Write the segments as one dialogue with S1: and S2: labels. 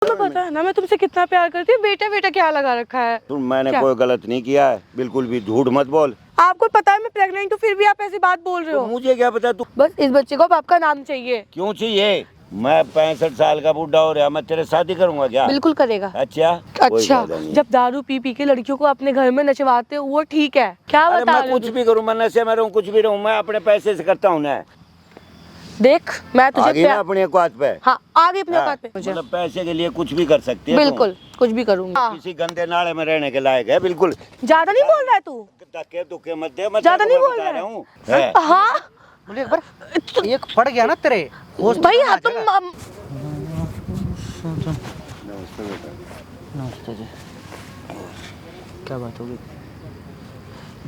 S1: तुम्हें पता है ना मैं तुमसे कितना प्यार करती हूँ। बेटा बेटा क्या लगा रखा है?
S2: मैंने कोई गलत नहीं किया है, बिल्कुल भी झूठ मत बोल।
S1: आपको पता है मैं प्रेग्नेंट हूँ, फिर भी आप ऐसी बात बोल रहे हो।
S2: मुझे क्या पता तू।
S1: बस इस बच्चे को अब आपका नाम चाहिए।
S2: क्यों चाहिए? मैं 65 साल का बूढ़ा हो रहा, मैं तेरे शादी करूंगा क्या?
S1: बिल्कुल करेगा।
S2: अच्छा कोई
S1: अच्छा,
S2: फायदा नहीं।
S1: जब दारू पी पी के लड़कियों को अपने घर में नचवाते हो वो ठीक है, क्या
S2: अरे
S1: बता
S2: मैं
S1: रहे हो
S2: कुछ
S1: तुम?
S2: भी करूँ, मैं नशे में रहूँ, कुछ भी रहूँ, मैं अपने पैसे से करता हूँ ना।
S1: देख मैं तुझे
S2: आगे ना अपने औकात पे।
S1: हाँ आगे अपने औकात पे। मुझे
S2: मतलब पैसे के लिए कुछ भी कर सकती है
S1: बिल्कुल कुछ भी करूंगी।
S2: किसी गंदे नाले में रहने के लायक है बिल्कुल।
S1: ज्यादा नहीं बोल रहा है तू?
S2: धक्के दुक्के मत दे, मैं
S1: ज्यादा
S2: तेरे
S1: नहीं
S2: को
S1: बोल
S2: बता
S1: रहा
S2: हूँ।
S1: है? हाँ
S3: बोले एक बार एक पड़ गया ना तेरे होश तो
S1: भाई
S3: आ
S1: हाँ
S3: जाएगा।
S1: तुम
S3: नमस्ते जी। क्या बात होगी?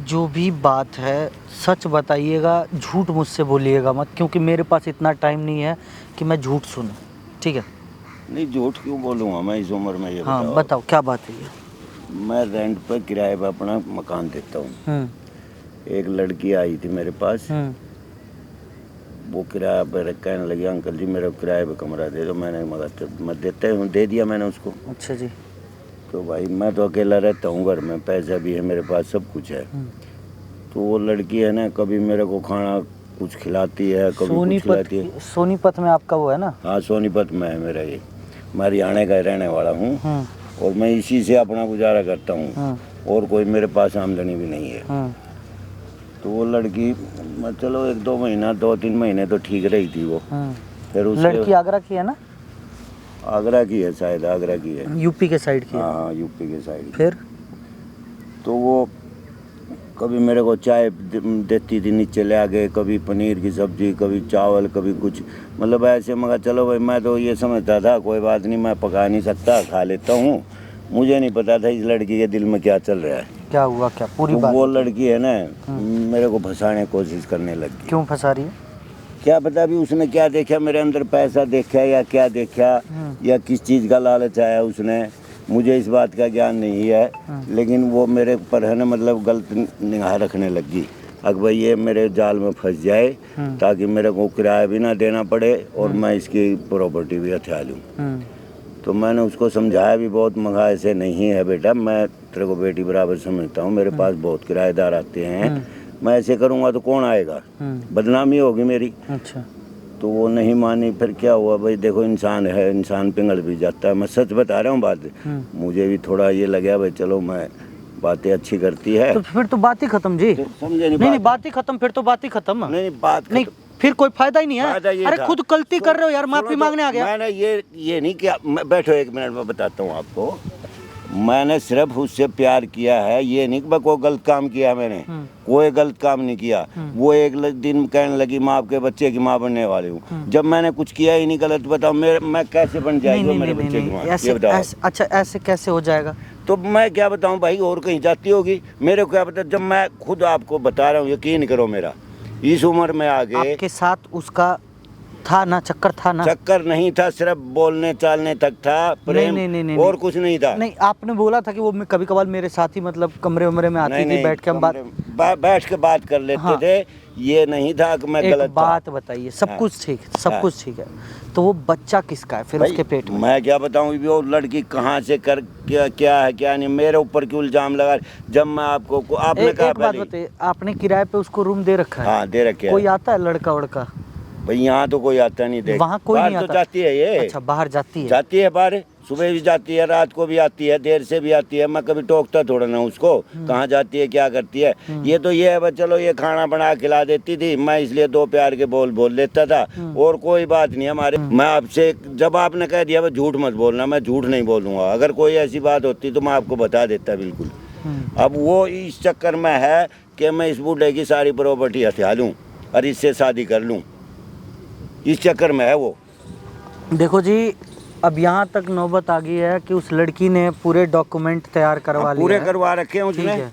S3: जो भी बात है सच बताइएगा, झूठ मुझसे बोलिएगा मत, क्योंकि मेरे पास इतना टाइम नहीं है कि मैं झूठ सुनूं। ठीक है?
S2: नहीं झूठ क्यों बोलूँगा मैं इस उम्र में? ये
S3: हाँ बताओ क्या बात है ये?
S2: मैं रेंट पर किराए पर अपना मकान देता हूँ। एक लड़की आई थी मेरे पास, वो किराया पे कहने लगी अंकल जी मेरे किराए पे कमरा दे दो। मैंने मगर मैं देते हूँ, दे दिया मैंने उसको।
S3: अच्छा जी।
S2: तो भाई मैं तो अकेला रहता हूँ घर में, पैसा भी है मेरे पास, सब कुछ है। तो वो लड़की है ना, कभी मेरे को खाना कुछ खिलाती है, कभी कुछ खिलाती है।
S3: सोनीपत में आपका वो है ना?
S2: हाँ सोनीपत में है मेरा ये, मैं हरियाणा का रहने वाला हूँ और मैं इसी से अपना गुजारा करता हूँ और कोई मेरे पास आमदनी भी नहीं है। तो वो लड़की चलो 1-2 महीना 2-3 महीने तो ठीक रही थी वो। फिर उसके
S3: लड़की आगरा की है ना?
S2: आगरा की है शायद, आगरा की है।
S3: यूपी के साइड की है।
S2: हाँ यूपी के साइड।
S3: फिर
S2: तो वो कभी मेरे को चाय देती थी नीचे ले आके, कभी पनीर की सब्जी, कभी चावल, कभी कुछ, मतलब ऐसे। मगर चलो भाई मैं तो ये समझता था कोई बात नहीं, मैं पका नहीं सकता, खा लेता हूँ। मुझे नहीं पता था इस लड़की के दिल में क्या चल रहा है।
S3: क्या हुआ क्या पूरी
S2: तो
S3: बात?
S2: वो लड़की है ना मेरे को फंसाने की कोशिश करने लगी।
S3: क्यों फंसा रही है?
S2: क्या पता भी उसने क्या देखा मेरे अंदर, पैसा देखा या क्या देखा या किस चीज़ का लालच आया उसने, मुझे इस बात का ज्ञान नहीं है। लेकिन वो मेरे पर है ना मतलब गलत निगाह रखने लगी। अब भाई ये मेरे जाल में फंस जाए ताकि मेरे को किराया भी ना देना पड़े और मैं इसकी प्रॉपर्टी भी हथिया लूँ। तो मैंने उसको समझाया भी बहुत, मगर ऐसे नहीं है बेटा, मैं तेरे को बेटी बराबर समझता हूँ, मेरे पास बहुत किराएदार आते हैं, मैं ऐसे करूँगा तो कौन आएगा, बदनामी होगी मेरी।
S3: अच्छा।
S2: तो वो नहीं मानी। फिर क्या हुआ भाई, देखो इंसान है, इंसान पिघल भी जाता है, मैं सच बता रहा हूँ बात। मुझे भी थोड़ा ये लगा भाई चलो मैं बातें अच्छी करती है।
S3: तो फिर तो बात ही खत्म जी।
S2: तो समझे नहीं?
S3: नहीं बात ही खत्म, फिर तो बात ही खत्म।
S2: नहीं बात
S3: नहीं फिर कोई फायदा ही नहीं है। अरे
S2: था।
S3: खुद गलती कर रहे हो यार, माफी मांगने आ गया।
S2: मैंने ये नहीं किया। बैठो 1 मिनट में बताता हूँ आपको। मैंने सिर्फ उससे प्यार किया है, ये नहीं कि कोई गलत काम किया मैंने, कोई गलत काम नहीं किया। वो एक दिन कहने लगी मैं आपके बच्चे की माँ बनने वाली हूँ, जब मैंने कुछ किया ही नहीं गलत। बताओ मैं कैसे बन जाएगी मेरे बच्चे की माँ? ये बताओ।
S3: अच्छा ऐसे कैसे हो जाएगा?
S2: तो मैं क्या बताऊँ भाई, और कहीं जाती होगी, मेरे को क्या पता। जब मैं खुद आपको बता रहा हूँ, यकीन करो मेरा, इस उम्र में आगे
S3: आपके साथ उसका था ना, चक्कर था ना?
S2: चक्कर नहीं था, सिर्फ बोलने चालने तक था, प्रेम
S3: नहीं,
S2: और कुछ नहीं था।
S3: नहीं आपने बोला था कि वो कभी कभार मेरे साथ ही मतलब कमरे उमरे में आती थी, बैठ के हम
S2: बैठ के बात कर लेते थे। ये नहीं था कि मैं गलत
S3: बात बताइए। सब कुछ ठीक, सब कुछ ठीक है। तो वो बच्चा किसका है फिर उसके पेट में?
S2: मैं क्या बताऊं, वो लड़की कहाँ से कर क्या है क्या नहीं, मेरे ऊपर क्यों इल्जाम लगा। जब मैं आपको आपने कहा,
S3: एक बात बताइए, आपने किराए पे उसको रूम दे रखा है?
S2: हाँ दे रखे।
S3: कोई आता है लड़का वड़का?
S2: भाई यहाँ तो कोई आता नहीं, देख
S3: वहाँ कोई नहीं आता।
S2: तो जाती है ये।
S3: अच्छा बाहर जाती है?
S2: जाती है बाहर, सुबह भी जाती है, रात को भी आती है, देर से भी आती है। मैं कभी टोकता थोड़ा ना उसको, कहाँ जाती है क्या करती है। ये तो ये है बस, चलो ये खाना बना खिला देती थी, मैं इसलिए 2 प्यार के बोल लेता था, और कोई बात नहीं हमारे। मैं आपसे जब आपने कह दिया झूठ मत बोलना, मैं झूठ नहीं बोलूँगा। अगर कोई ऐसी बात होती तो मैं आपको बता देता बिल्कुल। अब वो इस चक्कर में है कि मैं इस बूढ़े की सारी प्रॉपर्टी हथिया लूँ और इससे शादी कर लूँ, इस चक्कर में है वो।
S3: देखो जी, अब यहाँ तक नौबत आ गई है कि उस लड़की ने पूरे डॉक्यूमेंट तैयार करवा लिए,
S2: पूरे करवा रखे हैं
S3: ठीक
S2: उसने।
S3: है,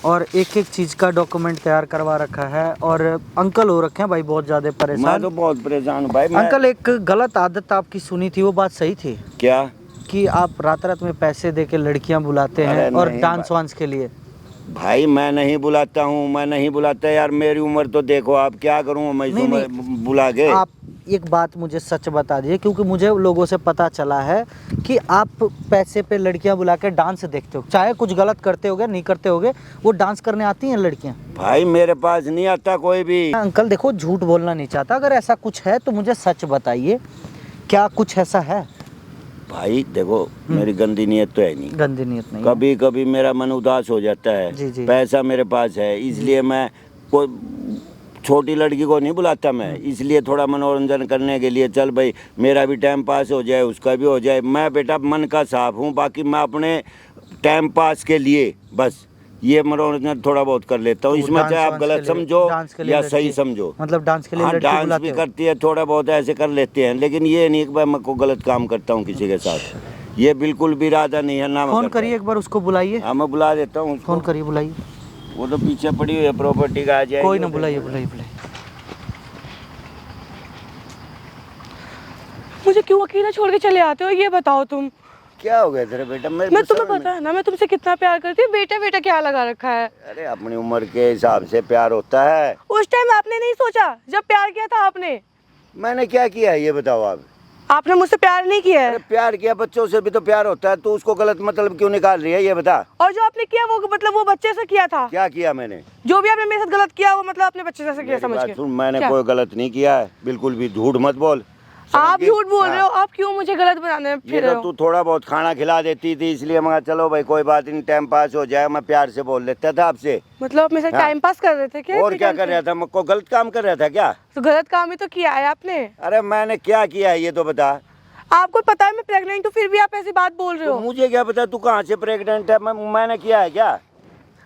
S3: और एक एक चीज़ का डॉक्यूमेंट तैयार करवा रखा है। और अंकल हो रखे हैं भाई बहुत ज़्यादा परेशान।
S2: मैं तो बहुत परेशान हूँ भाई।
S3: अंकल एक गलत आदत आपकी सुनी थी, वो बात सही थी
S2: क्या?
S3: कि आप रात रात में पैसे दे के लड़कियाँ बुलाते हैं और डांस वांस के लिए?
S2: भाई मैं नहीं बुलाता हूँ, मैं नहीं बुलाता यार, मेरी उम्र तो देखो आप, क्या करूँ मैं इस उम्र बुला के।
S3: एक बात मुझे सच बता दीजिए, क्योंकि मुझे लोगों से पता चला है कि आप पैसे पे लड़कियां बुला के डांस देखते हो, चाहे कुछ गलत करते होगे नहीं करते होगे, वो डांस करने आती हैं लड़कियां?
S2: भाई मेरे पास नहीं आता कोई भी।
S3: अंकल देखो, झूठ बोलना नहीं चाहता, अगर ऐसा कुछ है तो मुझे सच बताइए, क्या कुछ ऐसा है?
S2: भाई देखो, मेरी गंदी नीयत तो है नहीं,
S3: गंदी नीयत नहीं है।
S2: कभी कभी मेरा मन उदास हो जाता है,
S3: जी, जी।
S2: पैसा मेरे पास है, इसलिए मैं कोई छोटी लड़की को नहीं बुलाता मैं, इसलिए थोड़ा मनोरंजन करने के लिए, चल भाई मेरा भी टाइम पास हो जाए, उसका भी हो जाए। मैं बेटा मन का साफ हूँ, बाकी मैं अपने टाइम पास के लिए बस ये मनोरंजन थोड़ा बहुत कर लेता हूँ।
S3: तो
S2: इसमें चाहे आप
S3: डांस
S2: गलत
S3: के लिए-
S2: समझो
S3: डांस के लिए
S2: या
S3: लड़की-
S2: सही समझो।
S3: मतलब डांस के लिए
S2: हाँ,
S3: लड़की
S2: डांस
S3: बुलाते
S2: भी
S3: हो?
S2: करती है, थोड़ा बहुत ऐसे कर लेते हैं, लेकिन ये नहीं कि मैं को गलत काम करता हूँ किसी के साथ, ये बिल्कुल भी इरादा नहीं है ना। मैं
S3: फोन
S2: करता
S3: करिए एक बार, उसको बुलाइए।
S2: हूँ। हाँ, मैं बुला देता हूँ उसको।
S3: फोन करिए, बुलाइए।
S2: वो तो पीछे पड़ी हुई है, प्रॉपर्टी का आ जाएगी।
S3: कोई ना, बुलाइए बुलाइए बुलाइए।
S1: मुझे क्यों अकेला छोड़ के चले आते हो, ये बताओ तुम।
S2: क्या हो गया तेरे बेटा?
S1: मैं तुम्हें पता है ना, मैं तुमसे कितना प्यार करती हूँ। बेटा बेटा क्या लगा रखा है?
S2: अरे अपनी उम्र के हिसाब से प्यार होता है।
S1: उस टाइम आपने नहीं सोचा जब प्यार किया था आपने?
S2: मैंने क्या किया है ये बताओ आप?
S1: आपने मुझसे प्यार नहीं किया
S2: अरे
S1: है।
S2: प्यार किया, बच्चों से भी तो प्यार होता है, तू उसको गलत मतलब क्यों निकाल रही है ये बता।
S1: और जो आपने किया वो मतलब वो बच्चे से किया था।
S2: क्या किया मैंने?
S1: जो भी आपने मेरे साथ गलत किया वो मतलब अपने बच्चे से किया,
S2: मेरी
S1: समझ
S2: बात
S1: के।
S2: सुन, मैंने
S1: क्या?
S2: कोई गलत नहीं किया है, बिल्कुल भी झूठ मत बोल। समझ
S1: आप
S2: गई?
S1: झूठ बोल रहे हो।
S2: हाँ।
S1: आप क्यों मुझे गलत बनाने
S2: ये
S1: फिर रहे
S2: तो
S1: हो?
S2: तू थोड़ा बहुत खाना खिला देती थी, इसलिए मैं चलो भाई कोई बात नहीं, टाइम पास हो जाए, मैं प्यार से बोल लेता था आपसे।
S1: मतलब आप मेरे साथ
S2: हाँ।
S1: टाइम पास कर रहे थे क्या?
S2: और
S1: इतने
S2: क्या
S1: टाइम
S2: कर
S1: से?
S2: रहा था? मैं को गलत काम कर रहा था क्या?
S1: तो गलत काम ही तो किया है आपने।
S2: अरे मैंने क्या किया है ये तो बता।
S1: आपको पता है मैं प्रेग्नेंट हूँ, फिर भी आप ऐसी बात बोल रहे
S2: तो
S1: हो।
S2: मुझे क्या पता तू कहाँ से प्रेग्नेंट है? मैंने किया है क्या?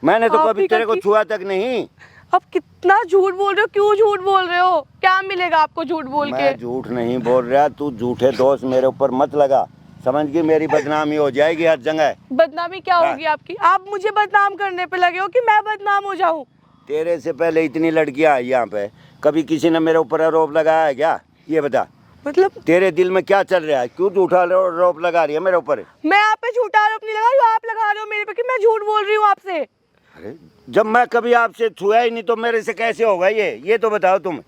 S2: मैंने तो
S1: आप
S2: कभी
S1: ही
S2: तेरे को
S1: करती-
S2: छुआ तक नहीं।
S1: आप कितना झूठ बोल रहे हो, क्यों झूठ बोल रहे हो? क्या मिलेगा आपको झूठ बोल के?
S2: मैं झूठ नहीं बोल रहा, तू झूठे दोस्त मेरे ऊपर मत लगा, समझ गई? मेरी बदनामी हो जाएगी हर जगह।
S1: बदनामी क्या
S2: हाँ।
S1: होगी आपकी? आप मुझे बदनाम करने पे लगे हो कि मैं बदनाम हो जाऊं?
S2: तेरे से पहले इतनी लड़कियां आई यहाँ पे, कभी किसी ने मेरे ऊपर आरोप लगाया है क्या? ये बता,
S1: मतलब
S2: तेरे दिल में क्या चल रहा है? क्यों झूठा आरोप लगा रही है मेरे ऊपर?
S1: मैं आप पे झूठा आरोप नहीं लगा रही हूं, आप लगा रहे हो मेरे पे कि मैं झूठ बोल रही हूँ आपसे।
S2: अरे जब मैं कभी आपसे छुआ ही नहीं तो मेरे से कैसे होगा ये तो बताओ। तुम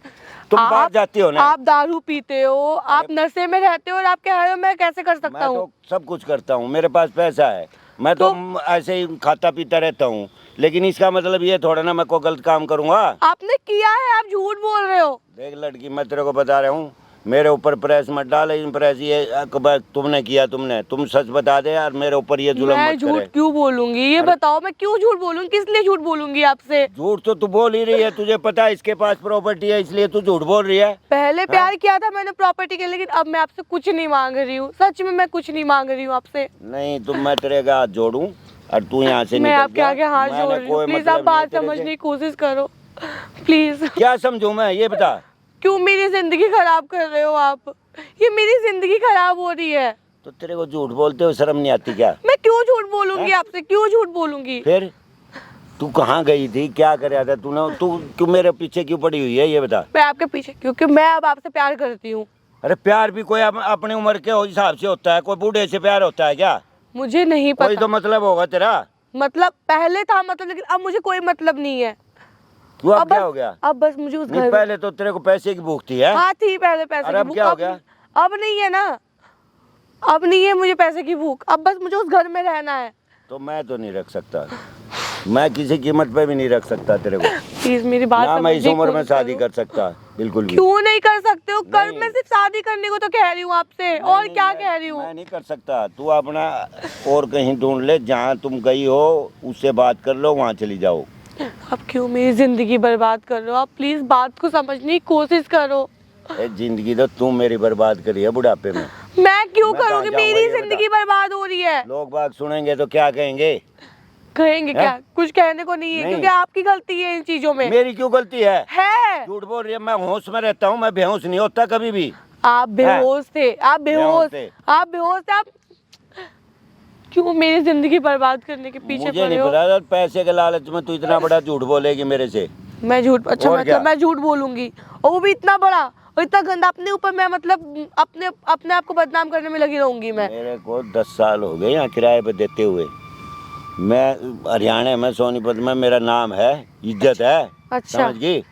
S2: बाहर जाती हो ना?
S1: आप दारू पीते हो, आप नशे में रहते हो और आप कह रहे हो मैं कैसे कर सकता
S2: मैं
S1: हूँ?
S2: तो सब कुछ करता हूँ, मेरे पास पैसा है, मैं तो ऐसे ही खाता पीता रहता हूँ, लेकिन इसका मतलब ये थोड़ा ना मैं कोई गलत काम करूँगा।
S1: आपने किया है, आप झूठ बोल रहे हो।
S2: देख लड़की, मैं तेरे को बता रहा हूँ, मेरे ऊपर प्रेस मत डाल, इन प्रेस ये तुमने किया, तुम सच बता दे यार, मेरे ऊपर ये जुल्म
S1: मैं
S2: मत
S1: झूठ
S2: करे।
S1: क्यों बोलूंगी ये बताओ? मैं क्यों झूठ बोलूंगी? किस लिए झूठ बोलूंगी आपसे?
S2: झूठ तो तू बोल ही रही है, तुझे पता है इसके पास प्रॉपर्टी है, इसलिए तू झूठ बोल रही है।
S1: पहले प्यार किया था मैंने प्रॉपर्टी के, लेकिन अब मैं आपसे कुछ नहीं मांग रही हूँ। सच में मैं कुछ नहीं मांग रही हूँ आपसे।
S2: नहीं तो मैं तेरे का हाथ जोड़ूं और तू यहाँ से
S1: मैं
S2: निकल
S1: आपके
S2: जा।
S1: आगे हाथ
S2: मैंने
S1: जोड़ रही हूँ,
S2: कोई
S1: प्लीज
S2: मतलब
S1: आप बात
S2: नहीं तेरे
S1: समझने
S2: से।
S1: की कोशिश करो प्लीज।
S2: क्या समझूं मैं ये बता।
S1: क्यों मेरी जिंदगी खराब कर रहे हो आप? ये मेरी जिंदगी खराब हो रही है।
S2: तो तेरे को झूठ बोलते हो शर्म नहीं आती क्या?
S1: मैं क्यों झूठ बोलूंगी आपसे? क्यों झूठ बोलूंगी?
S2: फिर तू कहाँ गई थी, क्या कर रहा था तूने? तू क्यों मेरे पीछे क्यों पड़ी हुई है ये बता।
S1: मैं आपके पीछे क्योंकि मैं अब आपसे प्यार करती हूँ।
S2: अरे प्यार भी कोई अपनी उम्र के हिसाब से होता है, कोई बूढ़े से प्यार होता है क्या?
S1: मुझे नहीं
S2: कोई
S1: पता।
S2: तो मतलब होगा तेरा।
S1: मतलब पहले था मतलब, लेकिन अब मुझे कोई मतलब नहीं है।
S2: क्यों अब क्या
S1: बस-
S2: हो गया?
S1: अब बस मुझे उस
S2: नहीं
S1: घर
S2: पहले तो तेरे को पैसे की भूख थी है?
S1: हाँ थी पहले पैसे
S2: अरे
S1: की
S2: अब
S1: भूख।
S2: क्या हो गया?
S1: अब नहीं है ना, अब नहीं है मुझे पैसे की भूख। अब बस मुझे उस घर में रहना है।
S2: तो मैं तो नहीं रख सकता, मैं किसी कीमत पे भी नहीं रख सकता तेरे को।
S1: प्लीज मेरी बात
S2: ना मैं इस
S1: समझने की
S2: उम्र में
S1: कोशिश
S2: शादी
S1: करो।
S2: कर सकता बिल्कुल भी।
S1: क्यों नहीं कर सकते हो? कर
S2: नहीं।
S1: मैं सिर्फ शादी करने को तो कह रही हूँ आपसे, और
S2: नहीं,
S1: क्या
S2: मैं-
S1: कह रही हूँ?
S2: मैं नहीं कर सकता, तू अपना और कहीं ढूंढ ले, जहाँ तुम गई हो उससे बात कर लो, वहाँ चली जाओ।
S1: आप क्यों मेरी जिंदगी बर्बाद कर रहे हो? आप प्लीज बात को समझने की कोशिश करो।
S2: जिंदगी तो तू मेरी बर्बाद करी है बुढ़ापे में।
S1: मैं क्यों
S2: मैं कहाँ
S1: करूँगी?
S2: जाऊँगा
S1: मेरी
S2: ये बता।
S1: जिंदगी बर्बाद हो रही है।
S2: लोग बाग सुनेंगे तो क्या कहेंगे?
S1: कहेंगे क्या?
S2: हैं?
S1: कुछ कहने को नहीं है,
S2: नहीं।
S1: क्योंकि आपकी गलती है इन चीजों में।
S2: मेरी क्यों गलती है?
S1: है।
S2: झूठ बोल रही है, मैं होश में रहता हूँ, मैं बेहोश नहीं होता कभी भी।
S1: आप बेहोश थे, आप
S2: बेहोश
S1: बेहोश,
S2: थे।
S1: आप बेहोश थे। आप क्यों मेरी जिंदगी बर्बाद करने के पीछे
S2: मुझे
S1: पड़े
S2: नहीं
S1: हो?
S2: पता पैसे के लालच में तू इतना बड़ा झूठ बोलेगी मेरे से।
S1: मैं झूठ, अच्छा
S2: और क्या?
S1: मतलब मैं झूठ बोलूंगी, और वो भी इतना बड़ा और इतना गंदा? अपने ऊपर मैं मतलब अपने अपने आप को बदनाम करने में लगी रहूंगी मैं।
S2: मेरे को 10 साल हो गए यहाँ किराए पे देते हुए। मैं हरियाणा में सोनीपत में मेरा नाम है, इज्जत है,
S1: अच्छा।
S2: समझ गई?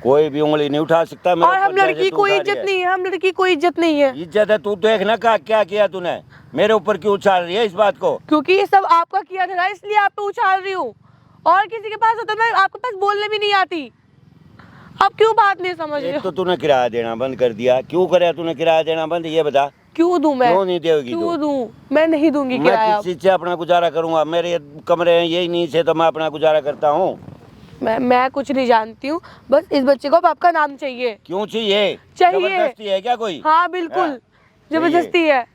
S2: कोई भी उंगली नहीं उठा सकता मेरे
S1: और हम
S2: ऊपर जैसे
S1: लड़की
S2: तू
S1: कोई
S2: उठा रही
S1: इज्जत
S2: है।
S1: नहीं है, हम लड़की कोई इज्जत नहीं है।
S2: इज्जत है, तू देख ना क्या किया तूने, मेरे ऊपर क्यों उछाल रही है इस बात को?
S1: क्योंकि ये सब आपका किया था इसलिए आप पे उछाल रही हूँ। और किसी के पास होता मैं आपके पास बोलने भी नहीं आती। आप क्यों बात नहीं समझ रहे
S2: एक तो
S1: हो?
S2: तूने किराया देना बंद कर दिया, क्यों करे तूने किराया देना बंद, ये बता।
S1: क्यों दूं मैं?
S2: क्यों नहीं देगी तू?
S1: क्यों दूं? मैं नहीं दूंगी
S2: मैं
S1: किराया।
S2: किस चीज से अपना गुजारा करूंगा? मेरे ये कमरे हैं, यही नहीं से तो मैं अपना गुजारा करता हूँ।
S1: मैं कुछ नहीं जानती हूँ, बस इस बच्चे को अब आपका नाम चाहिए।
S2: क्यों चाहिए?
S1: चाहिए।
S2: जबरदस्ती है क्या कोई?
S1: हाँ बिल्कुल,
S2: हाँ,
S1: जबरदस्ती है।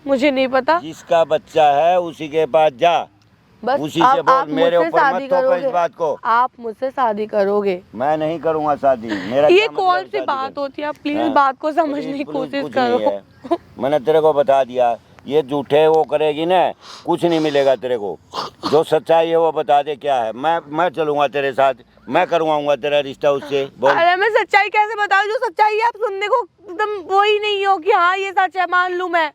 S1: मुझे नहीं पता।
S2: जिसका बच्चा है उसी के पास जा,
S1: बस
S2: उसी से बोल,
S1: आप
S2: मेरे
S1: मुझसे
S2: ऊपर
S1: शादी
S2: मत थोपो
S1: करोगे।
S2: इस बात को।
S1: आप मुझसे शादी करोगे?
S2: मैं नहीं करूंगा शादी। मेरा
S1: ये
S2: क्या मतलब
S1: कौन सी
S2: शादी
S1: बात
S2: करने?
S1: होती है? आप प्लीज
S2: हाँ,
S1: बात को समझने
S2: पुलिस
S1: की
S2: पुलिस
S1: कोशिश
S2: कुछ नहीं
S1: करो।
S2: है। मैंने तेरे को बता दिया, ये झूठे वो करेगी ना, कुछ नहीं मिलेगा तेरे को। जो सच्चाई है वो बता दे क्या है। मैं चलूंगा तेरे साथ, मैं करवाऊंगा तेरा रिश्ता उससे। बोल।
S1: अरे मैं सच्चाई कैसे बताऊं? जो सच्चाई है आप सुनने को एकदम वो ही नहीं हो कि हाँ ये सच है, मान लूं मैं।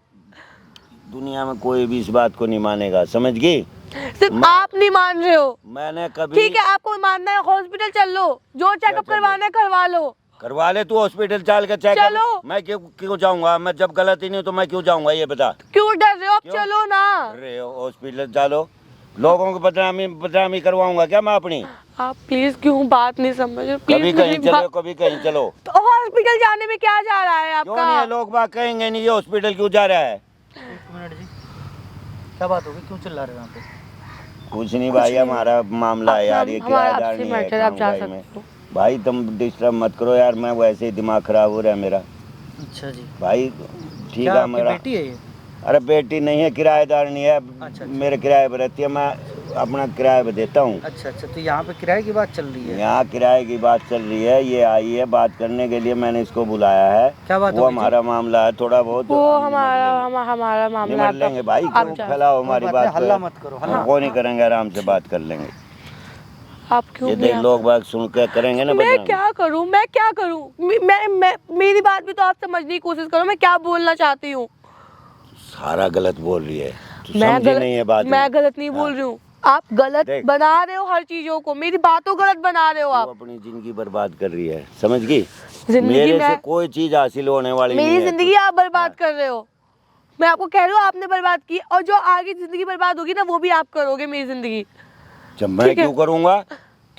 S2: दुनिया में कोई भी इस बात को नहीं मानेगा, समझ गई?
S1: सिर्फ आप नहीं मान रहे हो।
S2: मैंने कभी
S1: ठीक है, आपको मानना है हॉस्पिटल चल लो, जो चेकअप
S2: चलो?
S1: करवाना है करवा लो।
S2: करवा ले तू हॉस्पिटल चल के चेक।
S1: चलो।
S2: मैं क्यों जाऊंगा? मैं जब गलत ही नहीं तो मैं क्यों जाऊंगा, ये बता।
S1: क्यों डर रहे हो? आप
S2: क्यों?
S1: चलो ना।
S2: अरे हॉस्पिटल चलो, लोगों को बदनामी करवाऊंगा क्या मैं अपनी?
S1: आप प्लीज क्यों बात नहीं समझ रहे?
S2: कभी
S1: प्लीज
S2: कहीं चलो, कभी कहीं चलो।
S1: तो हॉस्पिटल जाने में क्या जा रहा है
S2: क्यों नहीं है?
S1: आपका?
S2: लोग बात कहेंगे नहीं ये हॉस्पिटल क्यों जा रहा है।
S3: एक मिनट जी, क्या बात होगी, क्यों चिल्ला रहे हो यहाँ पे?
S2: कुछ नहीं भाई, हमारा मामला है यार, ये
S1: हमारा
S2: किराएदार
S1: आपसे
S2: नहीं है
S1: मैटर, आप जा
S2: भाई में।
S1: सकते हो।
S2: भाई तुम डिस्टर्ब मत करो यार, मैं वैसे ही दिमाग खराब हो रहा है मेरा
S3: अच्छा जी,
S2: भाई। ठीक
S3: क्या
S2: है
S3: आपकी
S2: मेरा।
S3: बेटी है ये?
S2: अरे बेटी नहीं है, किराएदार नहीं है।
S3: अच्छा।
S2: मेरे किराए पर रहती है, मैं अपना किराए पर देता हूँ।
S3: अच्छा अच्छा, तो यहाँ पे किराए की बात चल रही है?
S2: यहाँ किराए की बात चल रही है, ये आई है बात करने के लिए, मैंने इसको बुलाया है।
S3: क्या बात
S2: वो
S3: हो गई जी?
S2: हमारा मामला है थोड़ा बहुत।
S1: वो
S2: हम
S1: हमारा मामला
S2: निपट
S1: आपका-
S2: लेंगे भाई,
S1: आप
S2: क्यों
S1: जा-
S2: फैलाओ हमारी
S3: कोई बात
S2: बात
S3: नहीं, हल्ला मत करो, हल्ला
S2: वो नहीं करेंगे, आराम से बात कर लेंगे।
S1: आप क्यों
S2: ये देख
S1: नहीं-
S2: लोग बात सुन के करेंगे ना
S1: मैं
S2: बदनामी।
S1: क्या करूं? मैं क्या करूं? मैं मेरी बात भी तो आप समझने की कोशिश करो। मैं क्या बोलना चाहती हूँ?
S2: सारा गलत बोल रही है, तू
S1: मैं
S2: समझी नहीं है बात में।
S1: मैं गलत नहीं बोल रही हूँ। आप गलत
S2: देख।
S1: बना रहे हो हर चीजों को, मेरी बातों गलत बना रहे हो
S2: तू
S1: आप।
S2: अपनी जिंदगी बर्बाद कर रही है, समझ गई?
S1: जिंदगी
S2: मेरे से
S1: में
S2: कोई चीज हासिल होने वाली नहीं
S1: मेरी
S2: है।
S1: जिंदगी आप बर्बाद कर रहे हो। मैं आपको कह रही हूँ आपने बर्बाद की, और जो आगे जिंदगी बर्बाद होगी ना वो भी आप करोगे मेरी जिंदगी।
S2: जब मैं
S1: ठीक है।
S2: क्यों करूँगा?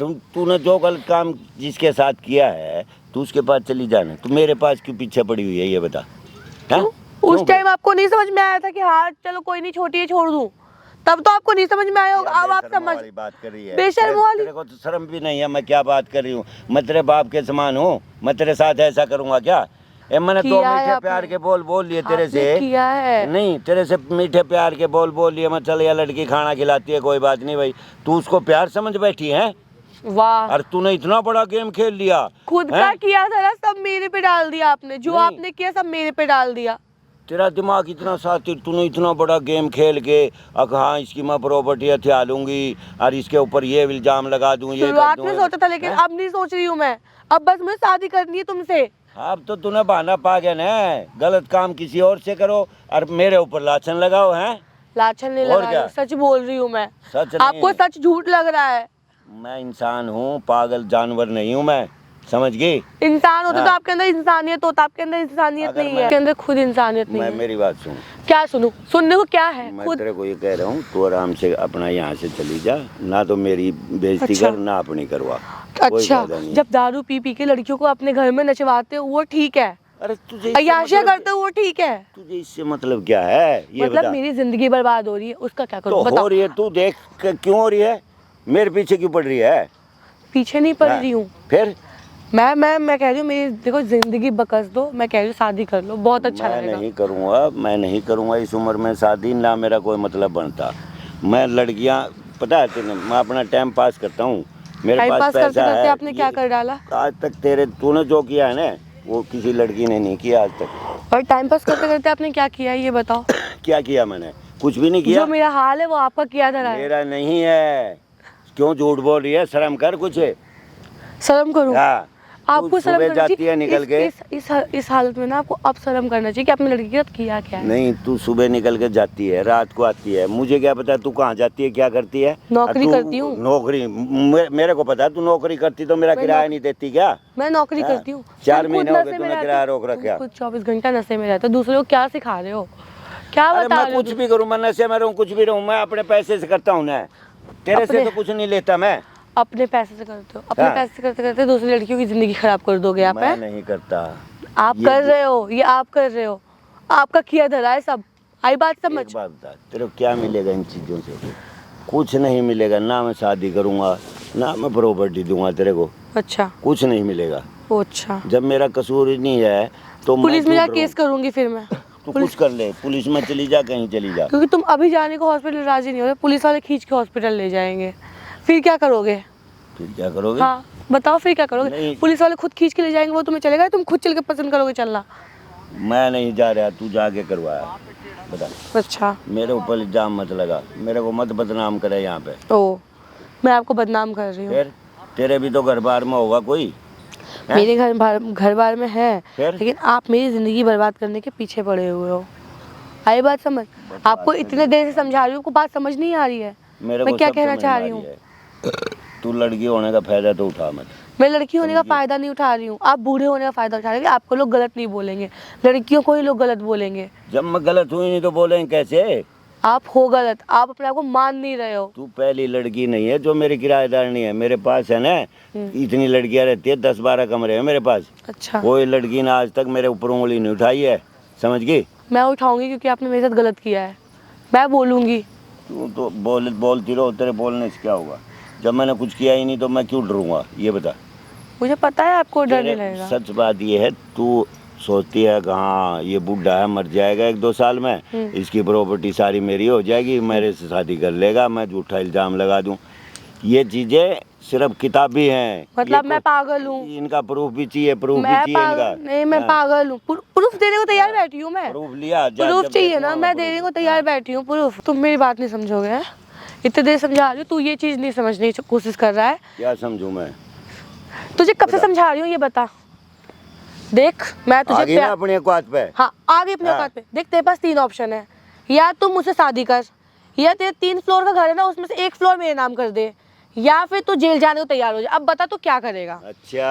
S2: तूने जो गलत काम जिसके साथ किया है तू उसके पास चली जाना, तू मेरे पास क्यों पीछे पड़ी हुई है, ये बता। हाँ?
S1: उस
S2: क्यों?
S1: टाइम आपको नहीं समझ में आया था कि हाँ चलो कोई नहीं, छोटी है छोड़ दूं? तब तो आपको नहीं समझ में आया होगा,
S2: क्या
S1: अब आप
S2: बेशर्मों
S1: समझ।
S2: वाली बात कर रही है।
S1: बेशर्मों वाली?
S2: तेरे को तो शर्म भी नहीं है, मैं क्या बात कर रही हूँ? मैं तेरे बाप के समान हूँ, मैं तेरे साथ ऐसा करूँगा क्या? मैंने दो
S1: किया है
S2: मीठे
S1: आपने।
S2: प्यार के बोल लिए तेरे
S1: आपने
S2: से।
S1: किया है।
S2: नहीं, तेरे से मीठे प्यार के बोल लिए, मैं चल या लड़की खाना खिलाती है कोई बात नहीं भाई, तू उसको प्यार समझ बैठी है।
S1: वाह,
S2: और तूने इतना बड़ा गेम खेल लिया।
S1: खुद
S2: हैं?
S1: का किया था ना, सब मेरे पे डाल दिया आपने। जो
S2: नहीं।
S1: आपने किया सब मेरे पे डाल दिया।
S2: तेरा दिमाग इतना सातिर, तूने इतना बड़ा गेम खेल के अब हाँ इसकी मैं प्रॉपर्टी हथिया लूंगी और इसके ऊपर ये इल्जाम लगा दूं, ये कर
S1: शुरुआत
S2: दूं,
S1: में
S2: ये-
S1: सोचा था, लेकिन
S2: हैं?
S1: अब नहीं सोच रही हूँ मैं। अब बस मुझे शादी करनी है तुमसे।
S2: अब तो तूने बहाना पा गया ना, गलत काम किसी और से करो और मेरे ऊपर लाछन लगाओ। हैं?
S1: लाछन नहीं
S2: और
S1: लगा
S2: क्या?
S1: रही, सच बोल रही हूँ मैं।
S2: सच नहीं।
S1: आपको सच झूठ लग रहा है।
S2: मैं इंसान हूँ, पागल जानवर नहीं हूँ मैं, समझ गई?
S1: इंसान होते तो
S2: हाँ।
S1: आपके अंदर इंसानियत होता, आपके अंदर इंसानियत
S2: अगर
S1: नहीं
S2: मैं-
S1: है। आपके अंदर खुद इंसानियत नहीं
S2: मैं
S1: है।
S2: मेरी बात सुन,
S1: क्या सुनूं? सुनने को क्या है?
S2: मैं
S1: खुद
S2: तेरे को ये कह रहा हूँ, तू आराम से अपना यहाँ से चली जा, ना तो मेरी बेइज्जती
S1: अच्छा।
S2: कर ना अपनी करवा। कोई
S1: अच्छा,
S2: फायदा नहीं।
S1: जब दारू पी पी के लड़कियों को अपने घर में नचवाते हो वो ठीक है,
S2: अरे तुझे इससे
S1: अय्याशियां
S2: मतलब-
S1: करते हो वो ठीक है,
S2: तुझे इससे मतलब क्या है, ये
S1: मतलब
S2: बता।
S1: मेरी जिंदगी बर्बाद हो रही है, उसका क्या
S2: तो
S1: करूं?
S2: हो
S1: बताओ।
S2: रही है, तू देख क्यों हो रही है, मेरे पीछे क्यों पड़ रही है?
S1: पीछे नहीं पड़
S2: हाँ,
S1: रही हूँ
S2: फिर
S1: मैं कह रही हूँ मेरी देखो जिंदगी बकस दो। मैं कह रही हूँ शादी कर लो, बहुत अच्छा
S2: मैं
S1: लगेगा।
S2: नहीं करूँगा, मैं नहीं करूँगा इस उम्र में शादी, ना मेरा कोई मतलब बनता। मैं लड़कियाँ पता है तेने, मैं अपना टाइम पास करता हूँ, मेरे
S1: टाइम
S2: पास
S1: पास करते
S2: पैसा
S1: करते
S2: है।
S1: आपने क्या
S2: ये-
S1: कर डाला?
S2: आज तक तूने जो किया है ना वो किसी लड़की ने नहीं किया आज तक।
S1: और टाइम पास करते करते आपने क्या किया है ये बताओ?
S2: क्या किया मैंने? कुछ भी नहीं किया।
S1: जो मेरा हाल है वो आपका किया धरा है।
S2: मेरा नहीं है, क्यों झूठ बोल रही है? शर्म कर कुछ।
S1: शर्म करूँ?
S2: हाँ,
S1: आपको शर्म
S2: सुबह
S1: करनी
S2: जाती
S1: चाहिए।
S2: है निकल के।
S1: इस हालत में ना आपको अब शर्म करना चाहिए कि आपने लड़की के साथ किया क्या है।
S2: नहीं, तू सुबह निकल के जाती है, रात को आती है, मुझे क्या पता तू कहाँ जाती है, क्या करती है।
S1: नौकरी
S2: तू
S1: करती हूँ।
S2: नौकरी मेरे को पता है, तू नौकरी करती तो मेरा
S1: मैं
S2: किराया
S1: नौक-
S2: नहीं देती क्या।
S1: मैं नौकरी
S2: हाँ,
S1: करती हूँ।
S2: 4
S1: तुम खुद
S2: महीने हो
S1: नशे
S2: गए
S1: में
S2: तूने
S1: रहते
S2: किराया
S1: हो।
S2: रोक
S1: तुम
S2: रखा।
S1: खुद 24 घंटा नशे में रहते हो, दूसरे को क्या सिखा रहे हो, क्या
S2: अरे
S1: बता
S2: मैं
S1: रहे हो
S2: कुछ भी करूँ, मैं नशे में रहूँ, कुछ भी रहूँ, मैं अपने पैसे से करता हूँ ना, तेरे से
S1: अपने-
S2: तो कुछ नहीं लेता मैं।
S1: अपने पैसे से करते हो, अपने
S2: हाँ।
S1: पैसे से करते करते दूसरी लड़कियों की जिंदगी खराब कर दोगे आप।
S2: मैं
S1: हैं?
S2: नहीं करता।
S1: आप
S2: ये
S1: कर
S2: जो-
S1: रहे हो, ये आप कर रहे हो, आपका किया धरा है सब। आई बात समझ।
S2: एक बात बता, तेरे को क्या मिलेगा इन चीज़ों से? कुछ नहीं मिलेगा, ना मैं शादी करूँगा, ना मैं प्रॉपर्टी दूंगा तेरे को,
S1: अच्छा,
S2: कुछ नहीं मिलेगा।
S1: ओ अच्छा,
S2: जब मेरा कसूर ही नहीं है तो मैं
S1: पुलिस में
S2: क्यों
S1: जा
S2: डरूं?
S1: केस करूंगी फिर मैं।
S2: तू कुछ कर ले, पुलिस में चली जा, कहीं चली जा।
S1: क्योंकि तुम अभी जाने को हॉस्पिटल राजी नहीं हो रहे, पुलिस वाले खींच के हॉस्पिटल ले जाएंगे, फिर क्या करोगे?
S2: फिर क्या करोगे?
S1: हाँ बताओ, फिर क्या करोगे?
S2: नहीं।
S1: पुलिस वाले खुद खींच के ले जाएंगे, वो तुम्हें चलेगा? तुम खुद चल के पसंद करोगे चलना?
S2: मैं नहीं जा रहा, तू जाके करवाया, बता।
S1: अच्छा,
S2: मेरे ऊपर इल्जाम मत लगा, मेरे को मत बदनाम करे यहाँ पे।
S1: ओ मैं आपको बदनाम कर रही हूँ?
S2: फिर तेरे भी तो घर बार में होगा कोई, हैं?
S1: मेरे घर बार में है,
S2: फिर?
S1: लेकिन आप मेरी जिंदगी बर्बाद करने के पीछे पड़े हुए हो। आई बात समझ? आपको इतने देर से समझा रही हूँ, आपको बात समझ नहीं आ रही है
S2: मेरे
S1: मैं
S2: को
S1: क्या
S2: सब
S1: कहना
S2: समझ
S1: चाह
S2: में आ
S1: रही हूँ।
S2: है। तू लड़की होने का फायदा तो उठा मत।
S1: मैं लड़की होने का फायदा नहीं उठा रही हूँ, आप बूढ़े होने का फायदा उठा रहे हैं। आपको लोग गलत नहीं बोलेंगे, लड़कियों को ही लोग गलत बोलेंगे।
S2: जब मैं गलत हुई नहीं तो बोलेंगे कैसे?
S1: आप हो गलत, आप अपने आप को मान नहीं रहे हो।
S2: तू पहली लड़की नहीं है जो मेरी किराएदार नहीं है, मेरे पास है ना, इतनी लड़कियां रहती है, 10-12 कमरे हैं मेरे पास।
S1: अच्छा,
S2: कोई लड़की ने आज तक मेरे ऊपर उंगली नहीं उठाई है, समझ गई?
S1: मैं उठाऊंगी क्योंकि आपने मेरे साथ गलत किया है, मैं बोलूंगी।
S2: तू तो बोलती रहो, तेरे बोलने से क्या होगा? जब मैंने कुछ किया ही नहीं तो मैं क्यों डरूंगा, ये बता।
S1: मुझे पता है आपको डर नहीं
S2: तेरे
S1: लगेगा।
S2: सच बात ये है, तू सोचती है कि हाँ ये बूढ़ा है, मर जाएगा 1-2 साल में, इसकी प्रॉपर्टी सारी मेरी हो जाएगी, मेरे से शादी कर लेगा, मैं झूठा इल्ज़ाम लगा दूं। ये चीज़ें सिर्फ किताबी हैं।
S1: मतलब
S2: ये
S1: मैं पागल हूँ?
S2: इनका प्रूफ भी चाहिए, प्रूफ भी
S1: मैं
S2: चाहिए इनका।
S1: नहीं, मैं पागल हूँ। प्रूफ देने को तैयार बैठी हूँ मैं।
S2: प्रूफ लिया जा,
S1: प्रूफ
S2: जब
S1: चाहिए
S2: देखूंगा
S1: ना, मैं देने को तैयार बैठी हूँ प्रूफ। तुम मेरी बात नहीं समझोगे हैं? इतने देर समझा रही हूँ, तू ये चीज़ नहीं समझने की कोशिश कर रहा है।
S2: क्या समझूं मैं?
S1: तुझे कब से समझा रही हूँ, ये बता। देख मैं तुझे
S2: आगे ना अपने औकात पे।
S1: हाँ आगे अपने औकात पे। देख तेरे पास 3 ऑप्शन है, या तुम मुझसे शादी कर, या तेरे 3 फ्लोर का घर है ना, उसमें से 1 फ्लोर मेरे नाम कर दे, या फिर तू जेल जाने को तैयार हो जा। अब बता तू क्या करेगा?
S2: अच्छा,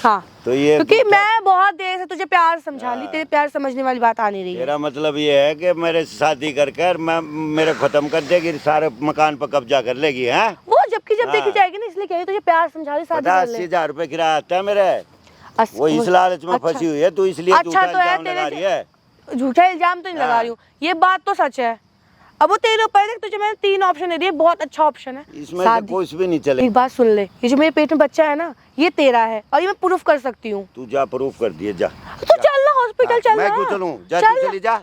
S1: हाँ,
S2: तो ये
S1: क्योंकि मैं बहुत देर से तुझे प्यार समझा ली, तेरे प्यार समझने वाली बात आ नहीं रही है।
S2: तेरा मतलब ये है कि मेरे से शादी कर कर मैं मेरे खत्म कर देगी, सारे मकान पर कब्जा कर लेगी, हैं?
S1: वो जबकि जब देखी
S2: हाँ।
S1: जाएगी ना, इसलिए कह रही तुझे प्यार समझा रही, शादी
S2: पता
S1: कर ले।
S2: 80,000 रुपए किराया आता है मेरे, वो इस लालच में
S1: अच्छा।
S2: फंसी हुई है, तू इसलिए
S1: अच्छा
S2: झूठा
S1: तो है
S2: इल्जाम लगा रही है।
S1: झूठा इल्जाम तो नहीं लगा
S2: हाँ।
S1: रही हूँ, ये बात तो सच है। अब वो तेरे ऊपर है, तुझे मैंने 3 ऑप्शन दे दिए, बहुत अच्छा ऑप्शन है।
S2: इसमें से कुछ भी नहीं चले।
S1: एक बात सुन ले, ये जो मेरे पेट में बच्चा है ना, ये तेरा है और ये मैं प्रूफ कर सकती हूँ।
S2: तू जा प्रूफ कर दिए, जा।
S1: तो चल ना हॉस्पिटल, चल
S2: मैं
S1: ना।
S2: क्यों चलूं? जा,
S1: चल
S2: तू
S1: ना।
S2: चली जा,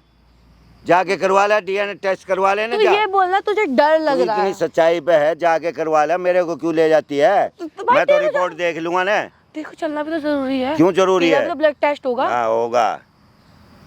S2: जाके करवा ले, डीएनए टेस्ट करवा लेना।
S1: तू
S2: जा,
S1: ये बोलना तुझे डर लग
S2: तू
S1: रहा
S2: इतनी
S1: है।
S2: सच्चाई पे है, जाके करवा ले, मेरे को क्यों ले जाती है?
S1: भाई
S2: मैं तो
S1: तेरे
S2: रिपोर्ट देख लूंगा ना।
S1: देखो चलना भी तो जरूरी है।
S2: क्यों जरूरी
S1: तेरा
S2: है?
S1: भी तो ब्लड टेस्ट होगा।
S2: हाँ होगा,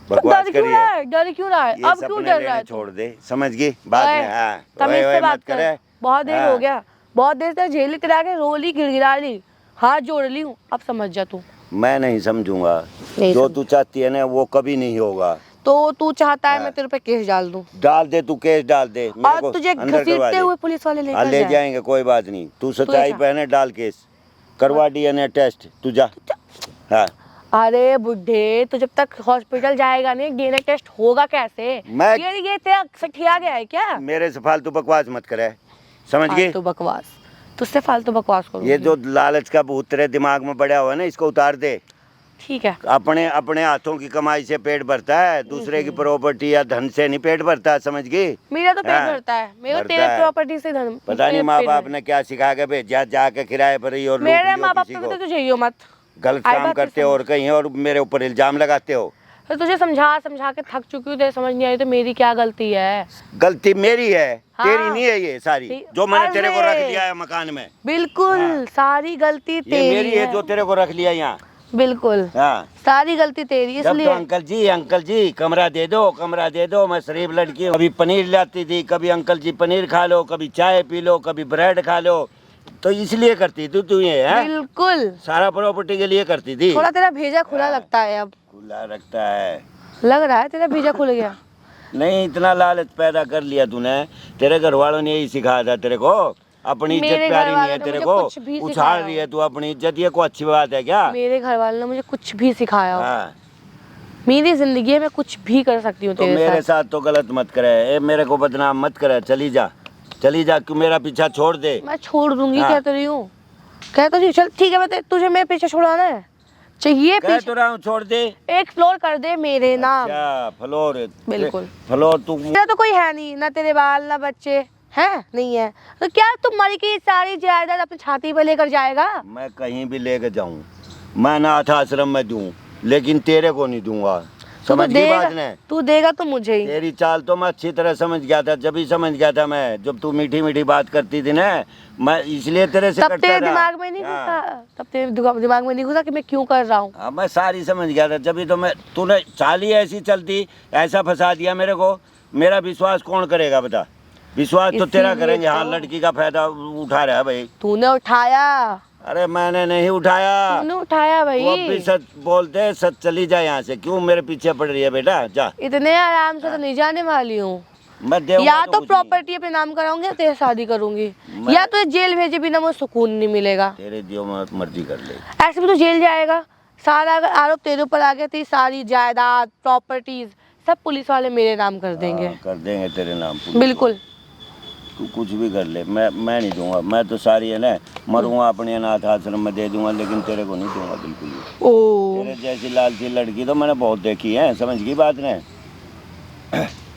S1: तो
S2: बकवास
S1: डर क्यों
S2: करिए।
S1: रहा है? डर क्यों रहा है?
S2: ये
S1: अब क्यों
S2: सपने
S1: डर रहा
S2: लेने
S1: है तू?
S2: छोड़ दे, समझ गई बाद
S1: ओए,
S2: में। हाँ,
S1: तमीज
S2: ओए,
S1: से
S2: ओए
S1: बात
S2: मत
S1: कर।
S2: करे।
S1: बहुत देर
S2: हाँ।
S1: हो गया, बहुत देर से झेल ली, तेरे आगे रो ली, गिड़गिड़ा ली, हाथ जोड़ ली हूँ, अब समझ जा तू।
S2: मैं नहीं समझूंगा,
S1: नहीं
S2: जो
S1: समझ-
S2: तू चाहती है ना वो कभी नहीं होगा।
S1: तो तू चाहता है
S2: हाँ।
S1: मैं तेरे पे केस डाल दूं
S2: डाल दे, तू केस डाल दे, मेरे
S1: और
S2: को
S1: तुझे
S2: अंदर करवा
S1: घसीटते
S2: दे।
S1: हुए पुलिस वाले
S2: हाँ,
S1: लेकर
S2: ले
S1: जाए।
S2: जाएंगे, कोई बात नहीं, तू सच्चाई
S1: ऐसा-
S2: पहने, डाल केस, करवा डीएनए टेस्ट, तू जा। हाँ,
S1: अरे बुढ़े, तो जब तक हॉस्पिटल जाएगा नहीं, डीएनए टेस्ट होगा कैसे? ये तेरा सठिया गया है क्या?
S2: मेरे से फालतू बकवास मत करे, समझ गई?
S1: फालतू बकवास, तुझसे फालतू बकवास करूंगी।
S2: ये जो लालच का भूत तेरे दिमाग में बढ़ा हुआ है ना, इसको उतार दे।
S1: ठीक है,
S2: अपने अपने हाथों की कमाई से पेट भरता है, दूसरे की प्रॉपर्टी या धन से नहीं पेट भरता, समझ गई?
S1: मेरा तो पेट
S2: हाँ,
S1: भरता है, मेरा
S2: भरता
S1: तेरे
S2: है।
S1: प्रॉपर्टी से धन।
S2: पता नहीं
S1: मेरा
S2: माँ
S1: पेट
S2: बाप
S1: भरता
S2: ने क्या सिखा के भेजा, जाके किराए पर ही और
S1: है।
S2: लूट
S1: मेरे
S2: लियो
S1: माँ बाप
S2: किसी
S1: तो
S2: को।
S1: तुझे ही हो मत।
S2: गलत
S1: आई
S2: काम
S1: बात तो
S2: करते हो और कहीं और मेरे ऊपर इल्जाम लगाते हो।
S1: तो तुझे समझा समझा के थक चुकी हूँ, तेरे समझ नहीं आई तो मेरी क्या गलती है?
S2: गलती मेरी है,
S1: हाँ।
S2: तेरी नहीं है ये सारी,
S1: ठीक-
S2: जो मैंने तेरे को
S1: अरे!
S2: रख लिया है मकान में।
S1: बिल्कुल
S2: हाँ।
S1: सारी गलती
S2: ये
S1: तेरी
S2: मेरी है जो तेरे को रख लिया यहाँ।
S1: बिल्कुल
S2: हाँ,
S1: सारी गलती तेरी,
S2: जब तो
S1: इसलिए
S2: अंकल जी कमरा दे दो, कमरा दे दो, मैं शरीफ लड़की हूँ। कभी पनीर लाती थी, कभी अंकल जी पनीर खा लो, कभी चाय पी लो, कभी ब्रेड खा लो, तो इसलिए करती थी तू ये है?
S1: बिल्कुल।
S2: सारा प्रॉपर्टी के लिए करती थी?
S1: थोड़ा तेरा भेजा खुला लगता है अब।
S2: खुला रखता है।
S1: लग रहा है तेरा भेजा खुल गया।
S2: नहीं, इतना लालच पैदा कर लिया तूने। तेरे घर वालों ने यही सिखाया था तेरे को। अपनी इज्जत
S1: मेरे
S2: प्यारी
S1: घर
S2: नहीं है
S1: वालों ने
S2: तेरे
S1: मुझे
S2: को,
S1: कुछ भी
S2: उछाल
S1: सिखाया
S2: रही है तू अपनी इज्जत। ये को अच्छी बात है क्या?
S1: मेरे घर वालों ने मुझे कुछ भी सिखाया हो।
S2: हाँ,
S1: मेरी जिंदगी है, मैं कुछ भी कर सकती हूँ
S2: तो
S1: तेरे
S2: मेरे
S1: साथ।
S2: साथ तो गलत मत करे। ए, मेरे को बदनाम मत करे। चली जा, चली जा, क्यों मेरा पीछा छोड़ दे।
S1: मैं छोड़ दूंगी,
S2: हाँ।
S1: कह तो रही हूँ, कह तो रही हूँ। चल ठीक है, मैं तुझे मेरे पीछे छुड़ाना है, चाहिए
S2: कह
S1: पीछे
S2: तो रहा हूँ छोड़ दे।
S1: एक फ्लोर कर दे मेरे नाम।
S2: क्या फ्लोर?
S1: बिल्कुल।
S2: फ्लोर तू
S1: तेरा तो कोई है नहीं, ना तेरे बाल ना बच्चे हैं, नहीं है, तो क्या तुम्हारी की सारी जायदाद अपनी छाती पर लेकर जाएगा?
S2: मैं कहीं भी लेके जाऊं, मैं अनाथ आश्रम में दूं, लेकिन तेरे को नहीं दूंगा। समझ गई बात ने?
S1: तू देगा तो मुझे ही।
S2: तेरी चाल तो मैं अच्छी तरह समझ गया था। जब ही समझ गया था मैं, जब तू मीठी मीठी बात करती थी ना, मैं इसलिए तेरे से
S1: तब
S2: करता
S1: तेरे
S2: था।
S1: दिमाग में नहीं
S2: हाँ।
S1: घुसा, तब तेरे दिमाग में नहीं घुसा कि मैं क्यों कर रहा हूँ।
S2: हाँ, मैं सारी समझ गया था। जब ही तो मैं, तूने चाल ही ऐसी चलती, ऐसा फंसा दिया मेरे को। मेरा विश्वास कौन करेगा बता? विश्वास तो तेरा
S1: इसीलिए
S2: करेंगे। हाँ,
S1: तो-
S2: लड़की का फायदा उठा रहा है भाई।
S1: तूने उठाया,
S2: अरे मैंने नहीं उठाया।
S1: तूने उठाया
S2: वो अब भी
S1: भाई।
S2: सच बोलते, सच चली जा यहाँ से। क्यों मेरे पीछे पड़ रही है बेटा? जा।
S1: इतने आराम से तो नहीं जाने वाली हूँ।
S2: मैं देऊंगा
S1: या तो
S2: कुछ नहीं।
S1: प्रॉपर्टी अपने नाम कराऊंगी या तेरे शादी करूंगी,
S2: मैं-
S1: या तो जेल भेजे बिना मुझे सुकून नहीं मिलेगा।
S2: तेरे जो मर्जी कर ले।
S1: ऐसे भी तो जेल जाएगा। सारा अगर आरोप तेरे ऊपर आ गया, तेरी सारी जायदाद प्रॉपर्टीज सब पुलिस वाले मेरे नाम कर देंगे।
S2: हाँ, कर देंगे तेरे नाम पुलिस।
S1: बिल्कुल।
S2: तू कुछ भी कर ले, मैं नहीं दूंगा। मैं तो सारी है ना, मरूंगा अपने अनाथ आश्रम में दे दूंगा, लेकिन तेरे को नहीं दूंगा बिल्कुल भी।
S1: ओ
S2: तेरे जैसी लालची लड़की तो मैंने बहुत देखी है। समझ गई बात ने?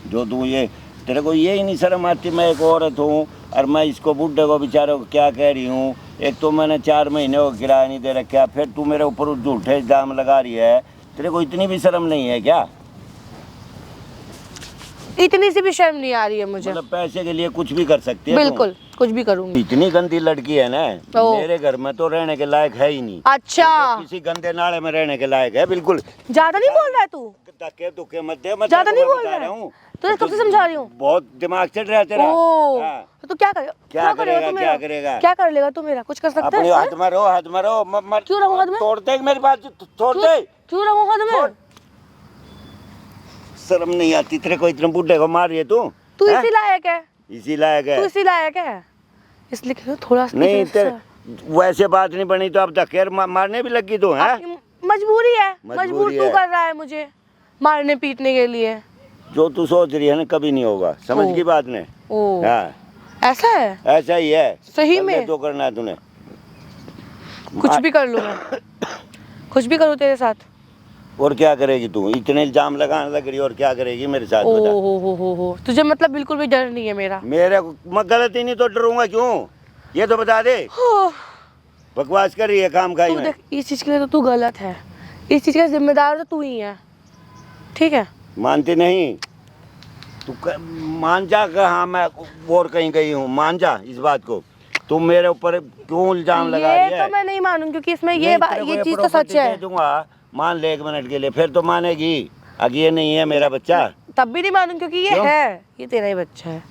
S2: जो तू ये, तेरे को ये ही नहीं शर्म आती? मैं एक औरत हूँ और मैं इसको बुढ़े को बेचारे को क्या कह रही हूँ। एक तो मैंने 4 महीने को किराया नहीं दे रखा, फिर तू मेरे ऊपर झूठे इल्जाम लगा रही है। तेरे को इतनी भी शर्म नहीं है क्या?
S1: इतनी सी भी शर्म नहीं आ रही है मुझे।
S2: मतलब पैसे के लिए कुछ भी कर सकती है तू?
S1: बिल्कुल, कुछ भी करूंगी।
S2: इतनी गंदी लड़की है ना,
S1: ओ।
S2: मेरे घर में तो रहने के लायक है ही नहीं।
S1: अच्छा,
S2: तो किसी गंदे नाले में रहने के लायक है बिल्कुल।
S1: ज्यादा नहीं बोल रहा है तू?
S2: धक्के दुक्के मत दे। मैं
S1: ज्यादा
S2: तेरे
S1: नहीं
S2: को
S1: बोल
S2: बता
S1: रहा है?
S2: हूँ।
S1: तुझे कब से समझा रही हूँ?
S2: बहुत दिमाग चढ़ रहा है तेरा।
S1: ओ,
S2: हाँ।
S1: तो क्या करेगा?
S2: क्या
S1: करेगा
S2: करेगा,
S1: तू
S2: क्या
S1: मेरा?
S2: करेगा?
S1: क्या कर लेगा तू मेरा? कुछ कर सकता
S2: अपने
S1: है?
S2: हाथ में रहो, हाथ में रहो।
S1: क्यों रहूं हाथ में?
S2: तोड़ दे मेरी बात, तोड़ दे।
S1: क्यों रहूं हाथ
S2: छोड़।
S1: में?
S2: शर्म नहीं आती तेरे को? इतने बुढ़े को मार रही है तू?
S1: तू
S2: हैं?
S1: इसी लायक है,
S2: इसी लायक है?
S1: तू इसी लायक है, इसलिए कह रही हूं, थोड़ा सा
S2: नहीं
S1: तेरे
S2: तेरे वैसे बात नहीं बनी तो अब धक्के मारने भी लगी तू है?
S1: आपकी मजबूरी है, मजबूर
S2: मजबूरी
S1: तू
S2: है।
S1: कर रहा है मुझे मारने पीटने के लिए।
S2: जो तू सोच रही है ना, कभी नहीं होगा। समझ
S1: ओ।
S2: की बात ने?
S1: ओ,
S2: हाँ,
S1: ऐसा है?
S2: ऐसा ही है।
S1: सही
S2: कर ले
S1: में?
S2: तो करना है तूने।
S1: कुछ भी कर लूँ मैं, कुछ भी करूँ तेरे साथ।
S2: और क्या करेगी तू? इतने इल्जाम लगाने लग रही है, और क्या करेगी मेरे साथ
S1: ओ
S2: बता?
S1: हो, तुझे मतलब बिल्कुल भी डर नहीं है मेरा?
S2: मेरे मैं गलत ही नहीं तो डरूंगा क्यों? ये तो बता दे।
S1: हो,
S2: बकवास कर रही है काम खाई
S1: तू
S2: में।
S1: देख, इस चीज के लिए तो तू गलत है, इस चीज का जिम्मेदार तो तू ही है, ठीक है?
S2: मानती नहीं तू? मान जा कि हाँ मैं और कहीं गई हूँ। मान जा इस बात को। तू मेरे ऊपर क्यों इल्जाम लगा रही
S1: ये
S2: है?
S1: तो मैं नहीं मानूंगी, क्योंकि इसमें
S2: नहीं,
S1: ये
S2: तेरे को
S1: ये चीज तो
S2: प्रॉपर्टी
S1: सच है।
S2: दे दूंगा, मान ले 1 मिनट के लिए, फिर तो मानेगी। अब ये नहीं है मेरा बच्चा,
S1: तब भी नहीं मानूंगी, क्योंकि ये
S2: क्यों?
S1: है, ये तेरा ही बच्चा है।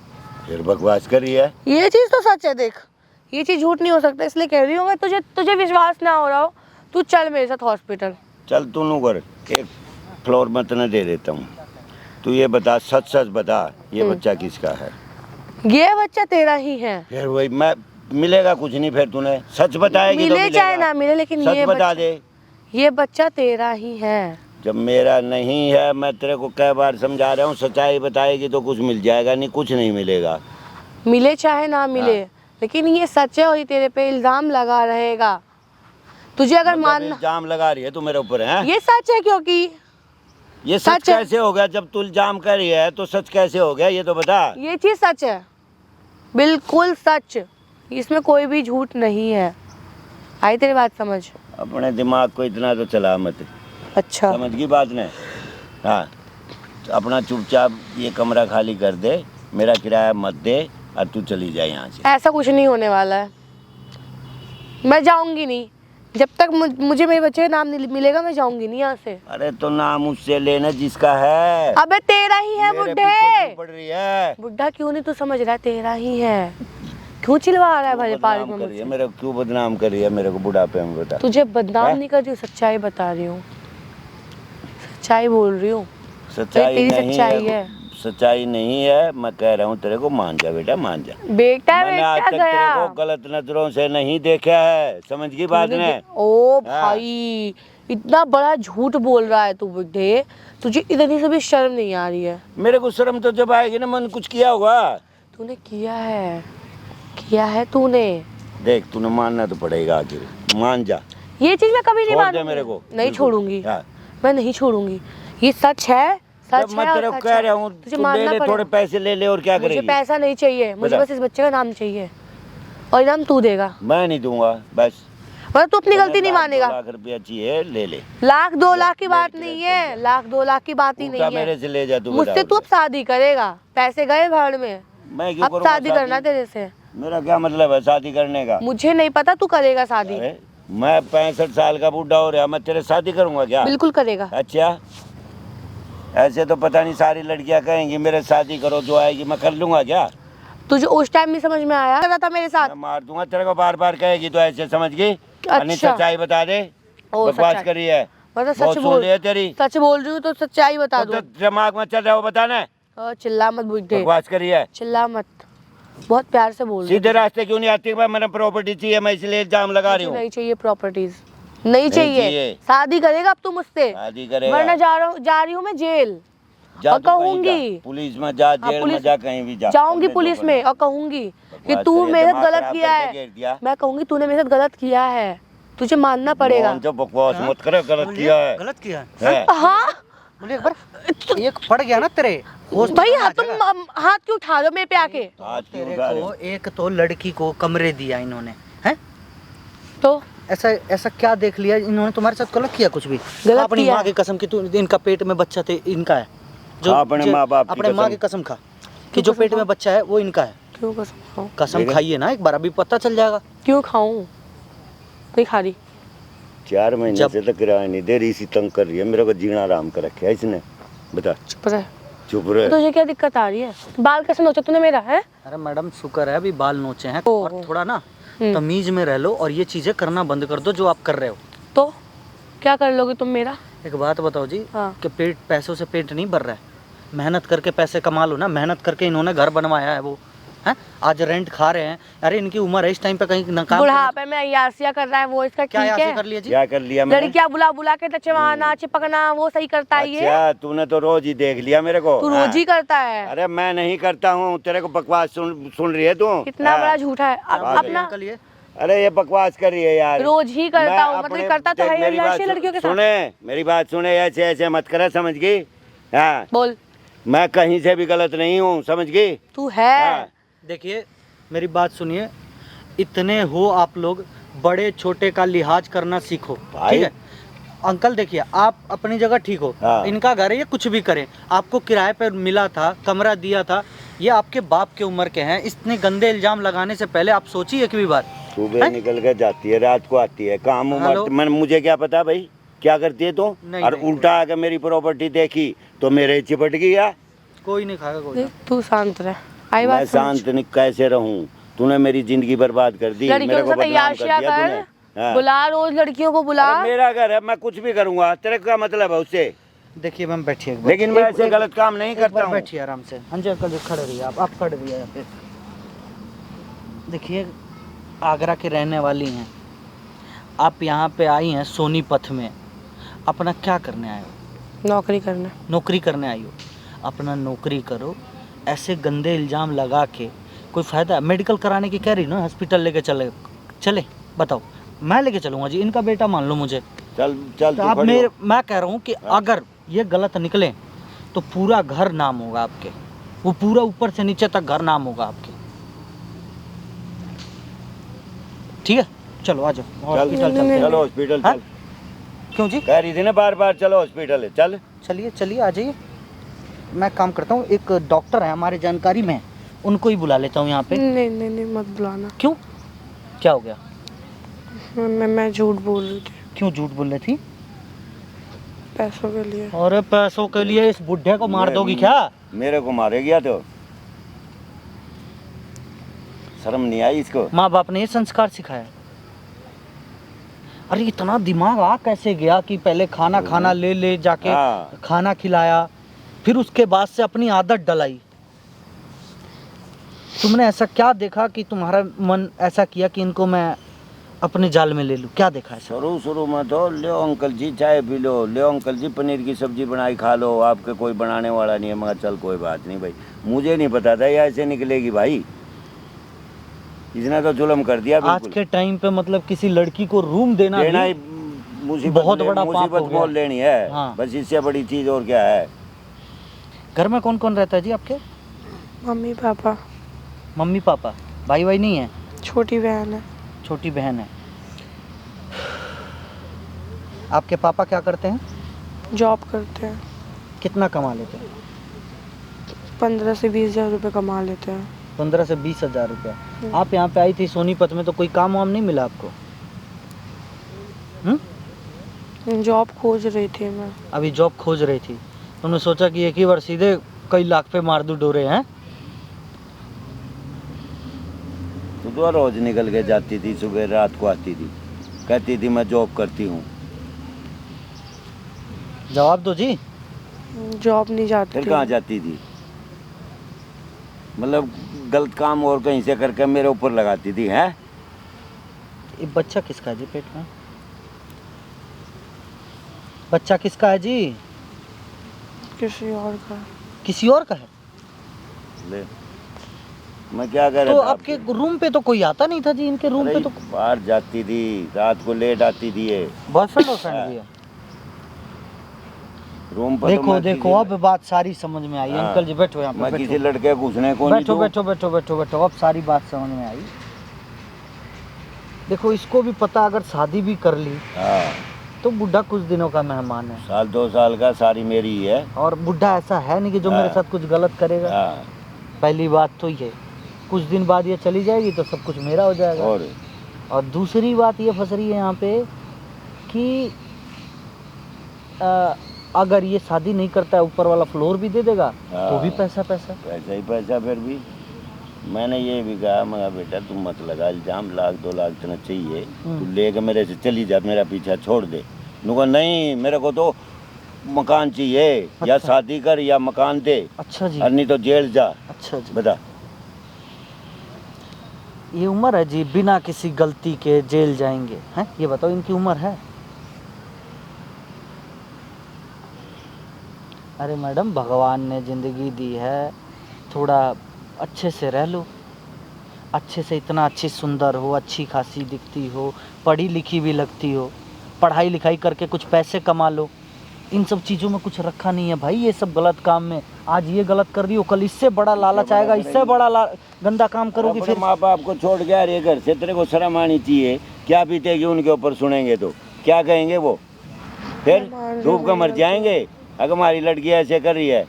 S2: फिर बकवास कर रही है।
S1: ये चीज तो सच है, देख, ये चीज झूठ नहीं हो सकता, इसलिए कह रही हूँ। तुझे तुझे विश्वास ना हो रहा हो, तू चल मेरे साथ हॉस्पिटल।
S2: चल तू नू कर, 1 फ्लोर में तने दे देता हूँ। तू ये बता, सच सच बता, ये बच्चा किसका है?
S1: ये बच्चा तेरा ही है।
S2: फिर वही मैं, मिलेगा कुछ नहीं। फिर तूने सच बताएगी तो
S1: मिले
S2: मिलेगा।
S1: चाहे ना मिले, लेकिन
S2: सच
S1: ये
S2: बता
S1: बच्चा,
S2: दे।
S1: ये बच्चा तेरा ही है।
S2: जब मेरा नहीं है, मैं तेरे को कई बार समझा रहा हूँ, सच्चाई बताएगी तो कुछ मिल जाएगा, नहीं कुछ नहीं मिलेगा।
S1: मिले चाहे ना मिले, लेकिन ये सच है और ये तेरे पे इल्जाम लगा रहेगा। तुझे अगर
S2: मतलब
S1: मानना,
S2: इल्जाम लगा रही है तू मेरे ऊपर है?
S1: ये सच है, क्योंकि
S2: ये सच
S1: सच है।
S2: कैसे हो गया? जब तू इल्जाम कर रही है तो सच कैसे हो गया ये तो बता।
S1: ये चीज सच है, बिल्कुल सच, इसमें कोई भी झूठ नहीं है। आई तेरी बात समझ?
S2: अपने दिमाग को इतना तो चला मत।
S1: अच्छा,
S2: समझ गई बात ने? हाँ, अपना चुपचाप ये कमरा खाली कर दे, मेरा किराया मत दे, और तू चली जाए यहाँ से।
S1: ऐसा कुछ नहीं होने वाला है, मैं जाऊंगी नहीं जब तक मुझे मेरे बच्चे का नाम नहीं मिलेगा। मैं जाऊंगी नहीं यहाँ से।
S2: अरे तो नाम उससे लेना जिसका है।
S1: अबे तेरा ही है
S2: मेरे
S1: बुड्ढे।
S2: पीछे क्यों पड़ रही है?
S1: बुड्ढा क्यों नहीं, तू समझ रहा है, तेरा ही है। क्यों चिल्ला रहा है भले पार्क
S2: बदनाम
S1: में
S2: कर रही है
S1: मुझसे?
S2: मेरे को, क्यों बदनाम कर रही है मेरे को बुढ़ापे में, बता।
S1: तुझे बदनाम
S2: हैं?
S1: नहीं कर रही हूँ, सच्चाई बता रही हूँ, सच्चाई बोल रही हूँ।
S2: सच्चाई
S1: तेरी
S2: नहीं
S1: सच्चाई
S2: है,
S1: है।
S2: सच्चाई नहीं है। मैं कह रहा हूँ तेरे को, मान जा बेटा, मान जा।
S1: बेटा
S2: मैंने आज
S1: बेटा
S2: तक तेरे
S1: गया।
S2: को गलत नजरों से नहीं देखा है, समझ गई बात
S1: तूने
S2: ने?
S1: ओ
S2: हाँ।
S1: भाई, इतना बड़ा झूठ बोल रहा है तू बुड्ढे, तुझे इतनी से भी शर्म नहीं आ रही है?
S2: मेरे को शर्म तो जब आएगी ना, मन कुछ किया होगा।
S1: तूने किया है तूने।
S2: देख, तूने मानना तो पड़ेगा, आखिर मान जा।
S1: ये चीज मैं कभी नहीं
S2: छोड़ दे
S1: मानूंगी।
S2: मेरे को,
S1: नहीं
S2: बिल्कुल।
S1: छोड़ूंगी,
S2: हाँ।
S1: मैं नहीं छोड़ूंगी। ये सच है,
S2: जब
S1: सच
S2: मैं
S1: है
S2: तेरे
S1: और
S2: को
S1: सच
S2: कह
S1: है।
S2: रहा हूँ,
S1: तुझे
S2: तू ले
S1: मानना
S2: ले, थोड़े
S1: पड़ेगा।
S2: पैसे ले ले, और क्या
S1: मुझे
S2: करेगी?
S1: पैसा नहीं चाहिए, मुझे
S2: बता।
S1: बस इस बच्चे का नाम चाहिए, और इनाम तू देगा।
S2: मैं नहीं दूंगा, बस।
S1: मतलब तू अपनी गलती नहीं
S2: लाख,
S1: मानेगा।
S2: 2 लाख रुपया चाहिए, ले ले।
S1: लाख 2 लाख की
S2: ले,
S1: बात
S2: ले,
S1: नहीं
S2: ले,
S1: है,
S2: ले।
S1: लाख 2 लाख की बात ही
S2: उल्टा
S1: नहीं
S2: मेरे
S1: है।
S2: से ले जा तू,
S1: मुझसे तू अब शादी करेगा, पैसे गए भाड़ में,
S2: मैं क्यों
S1: अब
S2: करूँगा
S1: शादी करना तेरे से।
S2: मेरा क्या मतलब है शादी करने का?
S1: मुझे नहीं पता, तू करेगा शादी।
S2: अरे मैं 65 साल का बूढ़ा हो रहा, मैं तेरे शादी करूंगा क्या?
S1: बिल्कुल करेगा।
S2: अच्छा, ऐसे तो पता नहीं सारी लड़कियां कहेंगी मेरे शादी करो, जो आएगी मैं कर लूंगा क्या?
S1: तुझे उस टाइम नहीं समझ में आया कर रहा था मेरे साथ?
S2: मैं मार दूंगा तेरे को, बार बार कहेगी तो ऐसे समझ गई। अन्य
S1: अच्छा।
S2: सच्चाई बता दे।
S1: ओ,
S2: बकवास
S1: सच्चाई।
S2: करी है,
S1: मतलब
S2: बहुत
S1: सच
S2: सुन
S1: बोल,
S2: रही है तेरी।
S1: सच बोल रही हूँ तो सच्चाई बता
S2: तो
S1: दो।
S2: दिमाग में चल रहा है वो बताना।
S1: चिल्ला मत बुड्ढे,
S2: बकवास करी है,
S1: चिल्ला मत, बहुत प्यार से बोल रही
S2: सीधे रास्ते क्यों नहीं आती? मैं, मैंने प्रॉपर्टी चाहिए, मैं इसलिए इल्जाम लगा रही
S1: हूँ।
S2: हूँ।
S1: नहीं चाहिए प्रॉपर्टीज, नहीं चाहिए।
S2: चाहिए।
S1: शादी करेगा अब तू मुझसे,
S2: शादी करेगा,
S1: वरना जा रही हूँ मैं जेल,
S2: जा
S1: और
S2: तू कहीं
S1: कहूंगी।
S2: जा, पुलिस में जा,
S1: हाँ,
S2: जेल में
S1: पुलिस
S2: जा, कहीं भी जा।
S1: जाऊंगी
S2: करने दो
S1: पुलिस में,
S2: बना।
S1: और कहूंगी कि
S2: बकवास
S1: तू
S2: करिए,
S1: मेरे साथ
S2: दिमाग
S1: गलत
S2: खराब
S1: किया
S2: करके घेर दिया।
S1: है। मैं कहूंगी तूने मेरे साथ गलत किया है, तुझे मानना पड़ेगा।
S2: मोहन, जो बकवास
S3: हाँ?
S2: मत करे, गलत
S3: बोलिए,
S2: किया है।
S3: गलत किया
S2: है।
S1: हाँ
S3: बोलिए एक बार। एक पड़ गया ना तेरे होश तो
S1: भाई,
S3: ना आ
S1: तुम
S3: जाएगा।
S1: हाथ क्यों उठा रहे हो मेरे पे आके?
S2: हाथ क्यों
S3: तेरे
S2: उठा रहे
S3: को
S2: हो?
S3: एक तो लड़की को कमरे दिया इन्होंने, हैं?
S1: तो
S3: ऐसा ऐसा क्या देख लिया इन्होंने तुम्हारे साथ? गलत किया कुछ भी?
S1: गलत
S3: अपनी
S1: किया
S3: माँ की कसम की, तू इनका पेट में बच्चा थे, इनका है
S2: खा अपने माँ बाप की
S3: अपने माँ
S2: कसम।
S3: की कसम खा कि जो पेट में बच्चा है वो इनका है।
S1: क्यों कसम खाऊं?
S3: कसम
S2: ठीक है।
S3: खाइए ना एक बार, अभी पता चल जाएगा।
S1: क्यों खाऊं? नहीं खा रही।
S2: 4 महीने
S3: जब-
S2: से तो किराया नहीं दे रही, इसी तंग कर रही है मेरे को, जीना आराम कर रखा है इसने। बता।
S1: चुप रह।
S2: चुप रहे।
S1: तुझे क्या दिक्कत आ रही है? बाल कैसे नोचा तूने मेरा, है?
S3: अरे मैडम शुक्र है अभी बाल नोचे हैं,
S1: ओहो।
S3: और थोड़ा ना तमीज में रह लो, और ये चीजें करना बंद कर दो जो आप कर रहे हो।
S1: तो क्या कर लोगे तुम मेरा?
S3: एक बात बताओ जी,
S1: हाँ।
S3: कि पेट, पैसों से पेट नहीं भर रहा है, मेहनत करके पैसे कमा लो ना। मेहनत करके इन्होंने घर बनवाया है, वो हैं, आज रेंट खा रहे हैं। अरे इनकी उम्र है इस टाइम पे कहीं ना काम
S1: बुढ़ापे में अय्यासियाँ कर रहा है वो, इसका
S3: क्या
S1: ठीक
S3: ऐसे
S1: है?
S3: कर लिया जी?
S2: क्या कर लिया मैंने?
S1: लड़कियां बुला बुला के टचवाना चिपकना वो सही करता है ये?
S2: अच्छा, तूने तो रोज ही देख लिया मेरे को।
S1: तू
S2: हाँ।
S1: रोज ही करता है।
S2: अरे मैं नहीं करता हूँ, तेरे को बकवास सुन रही है तू?
S1: कितना
S2: हाँ।
S1: बड़ा झूठा है
S2: पागल
S1: अपना।
S3: अंकल ये
S2: अरे ये बकवास कर रही है यार।
S1: रोज ही करता
S2: मैं
S1: हूँ, मतलब
S2: अपने-
S1: करता तो
S2: देख,
S1: है
S2: मेरी बात
S1: ऐसी लड़कियों के साथ।
S2: सुने, मेरी बात सुने, ऐसे ऐसे मत करे, समझ गई? हाँ,
S1: बोल।
S2: मैं कहीं से भी गलत नहीं हूँ, समझ गई?
S1: तू है।
S2: हाँ।
S3: देखिए मेरी बात सुनिए, इतने हो आप लोग, बड़े छोटे का लिहाज करना सीखो,
S2: भाई।
S3: ठीक है? अंकल देखिए, आप अपनी जगह ठीक हो,
S2: हाँ।
S3: इनका घर है, ये कुछ भी करें, आपको किराए पर मिला था, कमरा दिया था, ये आपके बाप के उम्र के हैं। इतने गंदे इल्जाम लगाने से पहले आप सोचिए एक भी बार।
S2: सुबह निकल के जाती है, रात को आती है, काम
S3: हेलो?
S2: मैं, मुझे क्या पता भाई क्या करती है तू?
S3: नहीं,
S2: और
S3: नहीं,
S2: उल्टा आके मेरी प्रॉपर्टी देखी तो मेरे चिपट गया।
S3: कोई नहीं खाएगा कोई
S1: देख, तू शांत रह। आई
S2: मैं
S1: बात समझ।
S2: शांत नहीं कैसे रहूं? तूने मेरी जिंदगी बर्बाद कर दी,
S1: लड़कियों
S2: मेरे
S1: के
S2: को
S1: साथ
S2: बदनाम कर
S1: अय्याशियाँ
S2: दिया तूने।
S1: कर,
S2: हाँ।
S1: बुला रोज लड़कियों को बुला।
S2: अरे मेरा घर है, मैं कुछ भी करूंगा, तेरे का मतलब है उससे?
S3: देखिए मैम बैठिए एक बार।
S2: लेकिन मैं
S3: एक-
S2: ऐसे
S3: एक-
S2: गलत काम नहीं
S3: एक
S2: करता
S3: बार
S2: हूँ।
S3: बैठिए आराम से। हाँ जी अंकल खड़े रहिए, आप खड़े रहिए यहाँ पे। देखिए आगरा के रहने वाली हैं आप, यहाँ पे आई हैं सोनीपत में, अपना क्या करने आए हो?
S1: नौकरी करना।
S3: नौकरी करने आई हो, अपना नौकरी करो। ऐसे गंदे इल्ज़ाम लगा के कोई फ़ायदा? मेडिकल कराने की कह रही ना, हॉस्पिटल लेके चले बताओ, मैं लेके चलूँगा जी, इनका बेटा मान लो मुझे।
S2: चल चल
S3: तो
S2: तू
S3: आप
S2: खड़ी हो।
S3: मैं कह रहा हूँ कि अगर ये गलत निकले तो पूरा घर नाम होगा आपके, वो पूरा ऊपर से नीचे तक घर नाम होगा आपके, ठीक है? चलो आ जाओ
S2: चल
S3: हॉस्पिटल चलते हैं।
S2: चलो हॉस्पिटल
S3: हाँ?
S2: चल।
S3: क्यों जी?
S2: कह रही थी ना बार बार चलो हॉस्पिटल, चल।
S3: चलिए चलिए आ जाइए, मैं काम करता हूँ, एक डॉक्टर है हमारे जानकारी में, उनको ही बुला लेता हूँ यहाँ पे।
S1: नहीं नहीं नहीं, मत बुलाना।
S3: क्यों, क्या हो गया?
S1: मैं झूठ बोल रही थी,
S3: क्यों झूठ बोल रही थी?
S1: पैसों के लिए।
S3: और पैसों के लिए इस बुढ़े को मार दोगी क्या?
S2: मेरे को मारेगी या तो शर्म नहीं आई इसको?
S3: माँ बाप ने ये संस्कार सिखाया? अरे इतना दिमाग आ कैसे गया कि पहले खाना खाना ले जाके
S2: हाँ।
S3: खाना खिलाया, फिर उसके बाद से अपनी आदत डलाई। तुमने ऐसा क्या देखा कि तुम्हारा मन ऐसा किया कि इनको मैं अपने जाल में ले लूं? क्या देखा ऐसा?
S2: शुरू में तो ले अंकल जी चाय पी लो, ले अंकल जी पनीर की सब्जी बनाई खा लो, आपके कोई बनाने वाला नहीं है। मगर चल कोई बात नहीं भाई, मुझे नहीं पता था ये ऐसे निकलेगी भाई, इसने तो जुल्म कर दिया
S3: आज के टाइम पे मतलब किसी लड़की को रूम देना
S2: ही
S3: भी
S2: मुसीबत,
S3: बहुत बड़ा पाप हो
S2: मुसीबत
S3: गया।
S2: मोल लेनी है।
S3: हाँ।
S2: बस इससे बड़ी चीज और क्या है।
S3: घर में कौन कौन रहता है जी आपके?
S1: मम्मी पापा,
S3: मम्मी पापा, भाई भाई नहीं है?
S1: छोटी बहन है।
S3: छोटी बहन है। आपके पापा क्या करते हैं?
S1: जॉब करते हैं।
S3: कितना कमा लेते हैं?
S1: 15 से 20 हज़ार रुपये कमा लेते हैं।
S3: 15 से 20 हज़ार रुपया। आप यहाँ पे आई थी सोनीपत में, तो कोई काम वाम नहीं मिला आपको?
S1: जॉब खोज रही थी मैं।
S3: अभी जॉब खोज रही थी, तुमने सोचा कि एक ही बार सीधे कई लाख पे मार दूं डोरे हैं?
S2: तो रोज निकल के जाती थी, सुबह रात को आती थी, कहती थी मैं जॉब करती हूँ।
S3: जवाब दो जी।
S1: जॉब नहीं जाती
S2: फिर
S1: थी।
S2: कहाँ जाती थी? मतलब गलत काम और कहीं से करके मेरे ऊपर लगाती थी। हैं?
S3: ये बच्चा किसका है जी पेट में? बच्चा किसका है जी?
S1: किसी और का।
S3: किसी और का है?
S2: ले मैं क्या कर
S3: तो
S2: रहा था?
S3: आपके रूम पे तो कोई आता नहीं था जी, इनके रूम पे तो
S2: बाहर जाती थी, रात को लेट आती थी ये।
S3: बॉयफ्रेंड वॉयफ्रेंड भी है?
S2: रूम पर
S3: देखो देखो अब बात सारी समझ में आई।
S2: हाँ।
S3: अंकल जी बैठो यहाँ पे,
S2: मैं किसी
S3: बैठो
S2: लड़के को घुसने को नहीं
S3: बैठो
S2: दूँ।
S3: बैठो बैठो बैठो बैठो, अब सारी बात समझ में आई। देखो इसको भी पता, अगर शादी भी कर ली
S2: हाँ,
S3: तो बुढ़ा कुछ दिनों का मेहमान है,
S2: साल 2 साल का, सारी मेरी ही है।
S3: और बुढ़ा ऐसा है नहीं कि जो मेरे
S2: हाँ।
S3: साथ कुछ गलत करेगा।
S2: हाँ,
S3: पहली बात तो ये, कुछ दिन बाद ये चली जाएगी तो सब कुछ मेरा हो जाएगा। और दूसरी बात ये फंस रही है यहाँ पे कि अगर ये शादी नहीं करता है, ऊपर वाला फ्लोर भी दे देगा तो भी पैसा पैसा
S2: पैसा ही पैसा। फिर भी मैंने ये भी कहा, मगर बेटा तुम मत लगा इल्जाम, 1-2 लाख इतना चाहिए, तू लेके मेरे से चली जा, मेरा पीछा छोड़ दे। नुका नहीं, मेरे को तो मकान चाहिए, या शादी कर या मकान दे।
S3: अच्छा जी।
S2: और नहीं तो जेल जा।
S3: अच्छा जी।
S2: बता।
S3: ये उम्र है जी बिना किसी गलती के जेल जाएंगे? हैं ये बताओ, इनकी उम्र है? अरे मैडम, भगवान ने ज़िंदगी दी है, थोड़ा अच्छे से रह लो, अच्छे से, इतना अच्छी सुंदर हो, अच्छी खासी दिखती हो, पढ़ी लिखी भी लगती हो, पढ़ाई लिखाई करके कुछ पैसे कमा लो। इन सब चीज़ों में कुछ रखा नहीं है भाई, ये सब गलत काम में। आज ये गलत कर रही हो, कल इससे बड़ा लालच आएगा, इससे बड़ा गंदा काम करोगी, फिर
S2: माँ बाप को छोड़ के आ रही है घर से, तेरे को शर्म आनी चाहिए। क्या बीतेगी उनके ऊपर सुनेंगे तो क्या कहेंगे वो? फिर डूब कर मर जाएंगे अगर हमारी लड़की ऐसे कर रही है।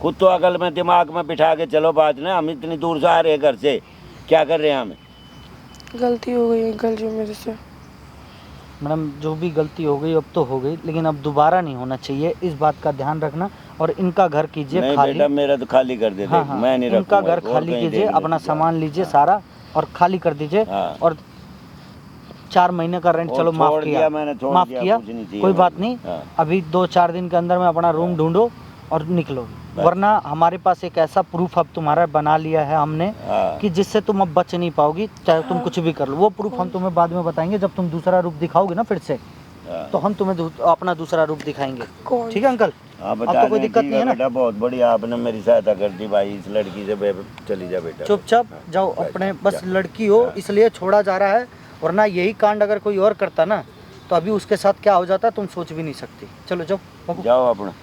S2: खुद तो अकल में दिमाग में बिठा के चलो बात ना। हम इतनी दूर से आ रहे हैं घर से, क्या कर रहे हैं हमें?
S1: गलती हो गई अंकल जी मेरे से।
S3: मैडम जो भी गलती हो गई अब तो हो गई, लेकिन अब दोबारा नहीं होना चाहिए, इस बात का ध्यान रखना। और इनका घर कीजिए
S2: नहीं
S3: खाली।
S2: बेटा, मेरा तो खाली कर दे।
S3: हाँ, हाँ,
S2: मैं नहीं
S3: इनका
S2: रखूंगा,
S3: घर
S2: और
S3: खाली
S2: कहीं
S3: कीजिए,
S2: देंगे
S3: अपना
S2: तो
S3: सामान लीजिए
S2: हाँ।
S3: सारा और खाली कर दीजिए।
S2: हाँ।
S3: और 4 महीने का रेंट
S2: और
S3: चलो माफ
S2: छोड़
S3: किया,
S2: दिया मैंने, छोड़
S3: माफ
S2: दिया,
S3: किया,
S2: कुछ नहीं चाहिए
S3: कोई बात
S2: मुझे।
S3: नहीं।
S2: हाँ।
S3: अभी 2-4 दिन के अंदर में अपना रूम ढूंढो और निकलो,
S2: बस।
S3: वरना हमारे पास एक ऐसा प्रूफ अब तुम्हारा बना लिया है हमने
S2: हाँ।
S3: कि जिससे तुम अब बच नहीं पाओगी, चाहे तुम कुछ भी कर लो। वो प्रूफ हम तुम्हें बाद में बताएंगे, जब तुम दूसरा रूप दिखाओगे ना फिर से,
S2: हाँ।
S3: तो हम तुम्हें अपना दूसरा रूप दिखाएंगे।
S1: कौन?
S3: ठीक है अंकल?
S2: हाँ,
S3: अब तो कोई दिक्कत नहीं है ना?
S2: बेटा बहुत बढ़िया, आपने मेरी सहायता कर दी भाई। इस लड़की से चली जा बेटा,
S3: चुपचाप जाओ अपने, बस लड़की हो इसलिए छोड़ा जा रहा है, वरना यही कांड अगर कोई और करता ना तो अभी उसके साथ क्या हो जाता तुम सोच भी नहीं सकती। चलो जाओ।
S2: जाओ अपना।